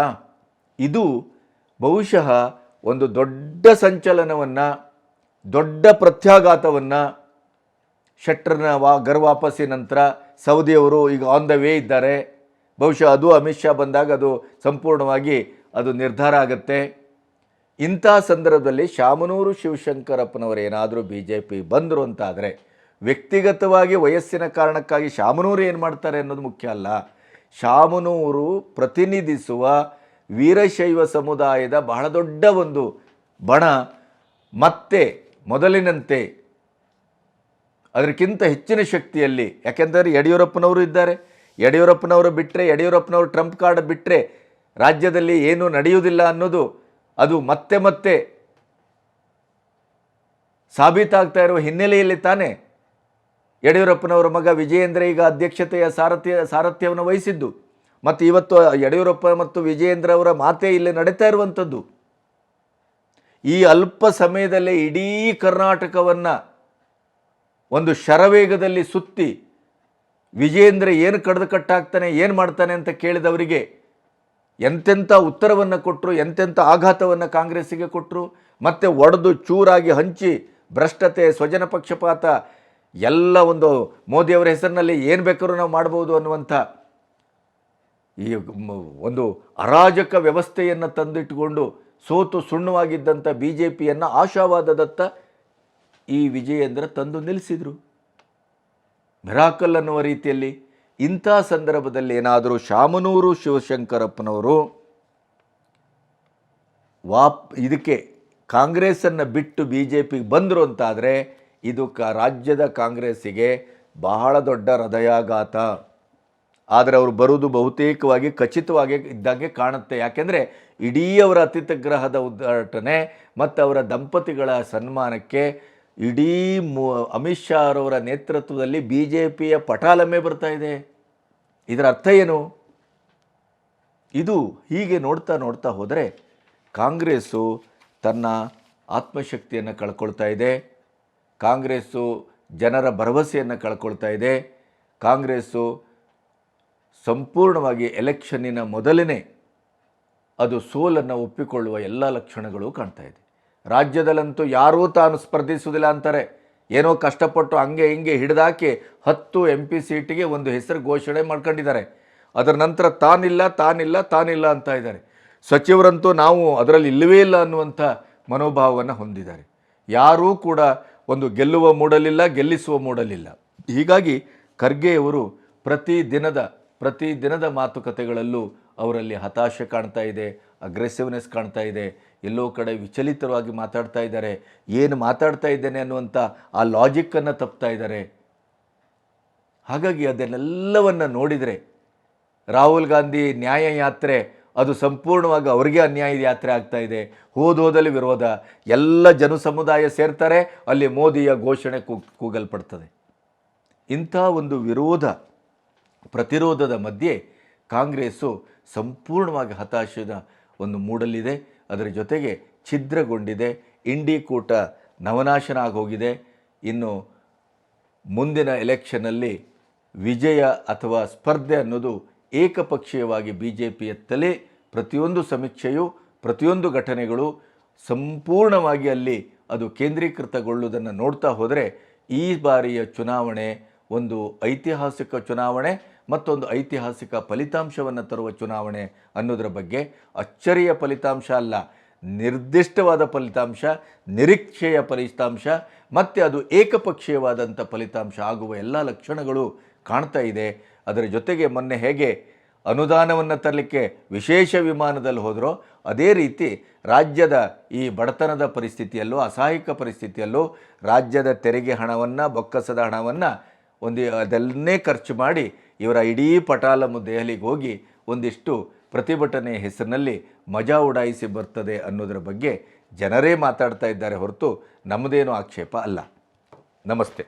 ಇದು ಬಹುಶಃ ಒಂದು ದೊಡ್ಡ ಸಂಚಲನವನ್ನು, ದೊಡ್ಡ ಪ್ರತ್ಯಾಘಾತವನ್ನು ಶೆಟ್ಟರ್ನ ವಾಪಸ್ಸಿ ನಂತರ ಸೌದಿಯವರು ಈಗ ಆನ್ ದ ವೇ ಇದ್ದಾರೆ. ಬಹುಶಃ ಅದು ಅಮಿತ್ ಶಾ ಬಂದಾಗ ಅದು ಸಂಪೂರ್ಣವಾಗಿ ಅದು ನಿರ್ಧಾರ ಆಗುತ್ತೆ. ಇಂಥ ಸಂದರ್ಭದಲ್ಲಿ ಶಾಮನೂರು ಶಿವಶಂಕರಪ್ಪನವರು ಏನಾದರೂ ಬಿ ಜೆ ಪಿ ಬಂದರು ಅಂತಾದರೆ, ವ್ಯಕ್ತಿಗತವಾಗಿ ವಯಸ್ಸಿನ ಕಾರಣಕ್ಕಾಗಿ ಶಾಮನೂರು ಏನು ಮಾಡ್ತಾರೆ ಅನ್ನೋದು ಮುಖ್ಯ ಅಲ್ಲ. ಶಾಮನೂರು ಪ್ರತಿನಿಧಿಸುವ ವೀರಶೈವ ಸಮುದಾಯದ ಬಹಳ ದೊಡ್ಡ ಒಂದು ಬಣ ಮತ್ತೆ ಮೊದಲಿನಂತೆ ಅದಕ್ಕಿಂತ ಹೆಚ್ಚಿನ ಶಕ್ತಿಯಲ್ಲಿ, ಯಾಕೆಂದರೆ ಯಡಿಯೂರಪ್ಪನವರು ಇದ್ದಾರೆ. ಯಡಿಯೂರಪ್ಪನವರು ಬಿಟ್ಟರೆ, ಯಡಿಯೂರಪ್ಪನವರು ಟ್ರಂಪ್ ಕಾರ್ಡ್ ಬಿಟ್ಟರೆ ರಾಜ್ಯದಲ್ಲಿ ಏನೂ ನಡೆಯುವುದಿಲ್ಲ ಅನ್ನೋದು ಅದು ಮತ್ತೆ ಮತ್ತೆ ಸಾಬೀತಾಗ್ತಾ ಇರುವ ಹಿನ್ನೆಲೆಯಲ್ಲಿ ತಾನೇ ಯಡಿಯೂರಪ್ಪನವರ ಮಗ ವಿಜಯೇಂದ್ರ ಈಗ ಅಧ್ಯಕ್ಷತೆಯ ಸಾರಥ್ಯವನ್ನು ವಹಿಸಿದ್ದು. ಮತ್ತು ಇವತ್ತು ಯಡಿಯೂರಪ್ಪ ಮತ್ತು ವಿಜಯೇಂದ್ರ ಅವರ ಮಾತೇ ಇಲ್ಲಿ ನಡೀತಾ ಇರುವಂಥದ್ದು. ಈ ಅಲ್ಪ ಸಮಯದಲ್ಲೇ ಇಡೀ ಕರ್ನಾಟಕವನ್ನು ಒಂದು ಶರವೇಗದಲ್ಲಿ ಸುತ್ತಿ ವಿಜಯೇಂದ್ರ ಏನು ಕಡ್ದು ಕಟ್ಟಾಗ್ತಾನೆ, ಏನು ಮಾಡ್ತಾನೆ ಅಂತ ಕೇಳಿದವರಿಗೆ ಎಂತೆಂಥ ಉತ್ತರವನ್ನು ಕೊಟ್ಟರು, ಎಂತೆಂಥ ಆಘಾತವನ್ನು ಕಾಂಗ್ರೆಸ್ಸಿಗೆ ಕೊಟ್ಟರು. ಮತ್ತು ಒಡೆದು ಚೂರಾಗಿ ಹಂಚಿ ಭ್ರಷ್ಟತೆ, ಸ್ವಜನ ಪಕ್ಷಪಾತ ಎಲ್ಲ ಒಂದು ಮೋದಿಯವರ ಹೆಸರಿನಲ್ಲಿ ಏನು ಬೇಕಾದ್ರೂ ನಾವು ಮಾಡ್ಬೋದು ಅನ್ನುವಂಥ ಈ ಒಂದು ಅರಾಜಕ ವ್ಯವಸ್ಥೆಯನ್ನು ತಂದಿಟ್ಟುಕೊಂಡು ಸೋತು ಸುಣ್ಣವಾಗಿದ್ದಂಥ ಬಿ ಜೆ ಪಿಯನ್ನು ಆಶಾವಾದದತ್ತ ಈ ವಿಜಯೇಂದ್ರ ತಂದು ನಿಲ್ಲಿಸಿದರು, ಮಿರಾಕಲ್ ಅನ್ನುವ ರೀತಿಯಲ್ಲಿ. ಇಂಥ ಸಂದರ್ಭದಲ್ಲಿ ಏನಾದರೂ ಶಾಮನೂರು ಶಿವಶಂಕರಪ್ಪನವರು ಇದಕ್ಕೆ ಕಾಂಗ್ರೆಸ್ಸನ್ನು ಬಿಟ್ಟು ಬಿ ಜೆ ಪಿಗೆ ಬಂದರು ಅಂತಾದರೆ ಇದು ರಾಜ್ಯದ ಕಾಂಗ್ರೆಸ್ಸಿಗೆ ಬಹಳ ದೊಡ್ಡ ಹೃದಯಾಘಾತ. ಆದರೆ ಅವರು ಬರುವುದು ಬಹುತೇಕವಾಗಿ ಖಚಿತವಾಗಿ ಇದ್ದಂಗೆ ಕಾಣುತ್ತೆ. ಯಾಕೆಂದರೆ ಇಡೀ ಅವರ ಅತಿಥಿಗೃಹದ ಉದ್ಘಾಟನೆ ಮತ್ತು ಅವರ ದಂಪತಿಗಳ ಸನ್ಮಾನಕ್ಕೆ ಇಡೀ ಅಮಿತ್ ಶಾ ಅವರ ನೇತೃತ್ವದಲ್ಲಿ ಬಿ ಜೆ ಪಿಯ ಪಟಾಲಮೆ ಬರ್ತಾ ಇದೆ. ಇದರ ಅರ್ಥ ಏನು? ಇದು ಹೀಗೆ ನೋಡ್ತಾ ನೋಡ್ತಾ ಹೋದರೆ ಕಾಂಗ್ರೆಸ್ಸು ತನ್ನ ಆತ್ಮಶಕ್ತಿಯನ್ನು ಕಳ್ಕೊಳ್ತಾ ಇದೆ. ಕಾಂಗ್ರೆಸ್ಸು ಜನರ ಭರವಸೆಯನ್ನು ಕಳ್ಕೊಳ್ತಾ ಇದೆ. ಕಾಂಗ್ರೆಸ್ಸು ಸಂಪೂರ್ಣವಾಗಿ ಎಲೆಕ್ಷನ್ನಿನ ಮೊದಲನೇ ಅದು ಸೋಲನ್ನು ಒಪ್ಪಿಕೊಳ್ಳುವ ಎಲ್ಲ ಲಕ್ಷಣಗಳು ಕಾಣ್ತಾ ಇದೆ. ರಾಜ್ಯದಲ್ಲಂತೂ ಯಾರೂ ತಾನು ಸ್ಪರ್ಧಿಸುವುದಿಲ್ಲ ಅಂತಾರೆ. ಏನೋ ಕಷ್ಟಪಟ್ಟು ಹಂಗೆ ಹಿಂಗೆ ಹಿಡಿದಾಕಿ 10 MP ಸೀಟಿಗೆ ಒಂದು ಹೆಸರು ಘೋಷಣೆ ಮಾಡ್ಕೊಂಡಿದ್ದಾರೆ. ಅದರ ನಂತರ ತಾನಿಲ್ಲ ಅಂತ ಇದ್ದಾರೆ. ಸಚಿವರಂತೂ ನಾವು ಅದರಲ್ಲಿ ಇಲ್ಲವೇ ಇಲ್ಲ ಅನ್ನುವಂಥ ಮನೋಭಾವವನ್ನು ಹೊಂದಿದ್ದಾರೆ. ಯಾರೂ ಕೂಡ ಒಂದು ಗೆಲ್ಲುವ ಮೂಡಲಿಲ್ಲ, ಗೆಲ್ಲಿಸುವ ಮೂಡಲಿಲ್ಲ. ಹೀಗಾಗಿ ಖರ್ಗೆಯವರು ಪ್ರತಿದಿನದ ಮಾತುಕತೆಗಳಲ್ಲೂ ಅವರಲ್ಲಿ ಹತಾಶೆ ಕಾಣ್ತಾ ಇದೆ, ಅಗ್ರೆಸಿವ್ನೆಸ್ ಕಾಣ್ತಾ ಇದೆ. ಎಲ್ಲೋ ಕಡೆ ವಿಚಲಿತವಾಗಿ ಮಾತಾಡ್ತಾ ಇದ್ದಾರೆ. ಏನು ಮಾತಾಡ್ತಾ ಇದ್ದೇನೆ ಅನ್ನುವಂಥ ಆ ಲಾಜಿಕ್ಕನ್ನು ತಪ್ತಾ ಇದ್ದಾರೆ. ಹಾಗಾಗಿ ಅದನ್ನೆಲ್ಲವನ್ನು ನೋಡಿದರೆ ರಾಹುಲ್ ಗಾಂಧಿ ನ್ಯಾಯ ಯಾತ್ರೆ ಅದು ಸಂಪೂರ್ಣವಾಗಿ ಅವರಿಗೆ ಅನ್ಯಾಯದ ಯಾತ್ರೆ ಆಗ್ತಾ ಇದೆ. ಹೋದಲ್ಲಿ ವಿರೋಧ, ಎಲ್ಲ ಜನಸಮುದಾಯ ಸೇರ್ತಾರೆ, ಅಲ್ಲಿ ಮೋದಿಯ ಘೋಷಣೆ ಕೂಗಲ್ಪಡ್ತದೆ. ಇಂಥ ಒಂದು ಪ್ರತಿರೋಧದ ಮಧ್ಯೆ ಕಾಂಗ್ರೆಸ್ಸು ಸಂಪೂರ್ಣವಾಗಿ ಹತಾಶದ ಒಂದು ಮೂಡಲಿದೆ. ಅದರ ಜೊತೆಗೆ ಛಿದ್ರಗೊಂಡಿದೆ. ಇಂಡಿ ಕೂಟ ನವನಾಶನ ಆಗೋಗಿದೆ. ಇನ್ನು ಮುಂದಿನ ಎಲೆಕ್ಷನ್ನಲ್ಲಿ ವಿಜಯ ಅಥವಾ ಸ್ಪರ್ಧೆ ಅನ್ನೋದು ಏಕಪಕ್ಷೀಯವಾಗಿ ಬಿ ಜೆ ಪಿಯತ್ತಲೇ ಪ್ರತಿಯೊಂದು ಸಮೀಕ್ಷೆಯು, ಪ್ರತಿಯೊಂದು ಘಟನೆಗಳು ಸಂಪೂರ್ಣವಾಗಿ ಅಲ್ಲಿ ಅದು ಕೇಂದ್ರೀಕೃತಗೊಳ್ಳುವುದನ್ನು ನೋಡ್ತಾ ಹೋದರೆ ಈ ಬಾರಿಯ ಚುನಾವಣೆ ಒಂದು ಐತಿಹಾಸಿಕ ಚುನಾವಣೆ, ಮತ್ತೊಂದು ಐತಿಹಾಸಿಕ ಫಲಿತಾಂಶವನ್ನು ತರುವ ಚುನಾವಣೆ ಅನ್ನೋದರ ಬಗ್ಗೆ ಅಚ್ಚರಿಯ ಫಲಿತಾಂಶ ಅಲ್ಲ, ನಿರ್ದಿಷ್ಟವಾದ ಫಲಿತಾಂಶ, ನಿರೀಕ್ಷೆಯ ಫಲಿತಾಂಶ, ಮತ್ತು ಅದು ಏಕಪಕ್ಷೀಯವಾದಂಥ ಫಲಿತಾಂಶ ಆಗುವ ಎಲ್ಲ ಲಕ್ಷಣಗಳು ಕಾಣ್ತಾ ಇದೆ. ಅದರ ಜೊತೆಗೆ ಮೊನ್ನೆ ಹೇಗೆ ಅನುದಾನವನ್ನು ತರಲಿಕ್ಕೆ ವಿಶೇಷ ವಿಮಾನದಲ್ಲಿ ಹೋದರೋ ಅದೇ ರೀತಿ ರಾಜ್ಯದ ಈ ಬಡತನದ ಪರಿಸ್ಥಿತಿಯಲ್ಲೂ, ಅಸಹಾಯಕ ಪರಿಸ್ಥಿತಿಯಲ್ಲೂ ರಾಜ್ಯದ ತೆರಿಗೆ ಹಣವನ್ನು, ಬೊಕ್ಕಸದ ಹಣವನ್ನು ಅದನ್ನೇ ಖರ್ಚು ಮಾಡಿ ಇವರ ಇಡೀ ಪಟಾಲಮು ದೆಹಲಿಗೆ ಹೋಗಿ ಒಂದಿಷ್ಟು ಪ್ರತಿಭಟನೆ ಹೆಸರಿನಲ್ಲಿ ಮಜಾ ಉಡಾಯಿಸಿ ಬರ್ತದೆ ಅನ್ನೋದರ ಬಗ್ಗೆ ಜನರೇ ಮಾತಾಡ್ತಾ ಇದ್ದಾರೆ ಹೊರತು ನಮ್ಮದೇನೂ ಆಕ್ಷೇಪ ಅಲ್ಲ. ನಮಸ್ತೆ.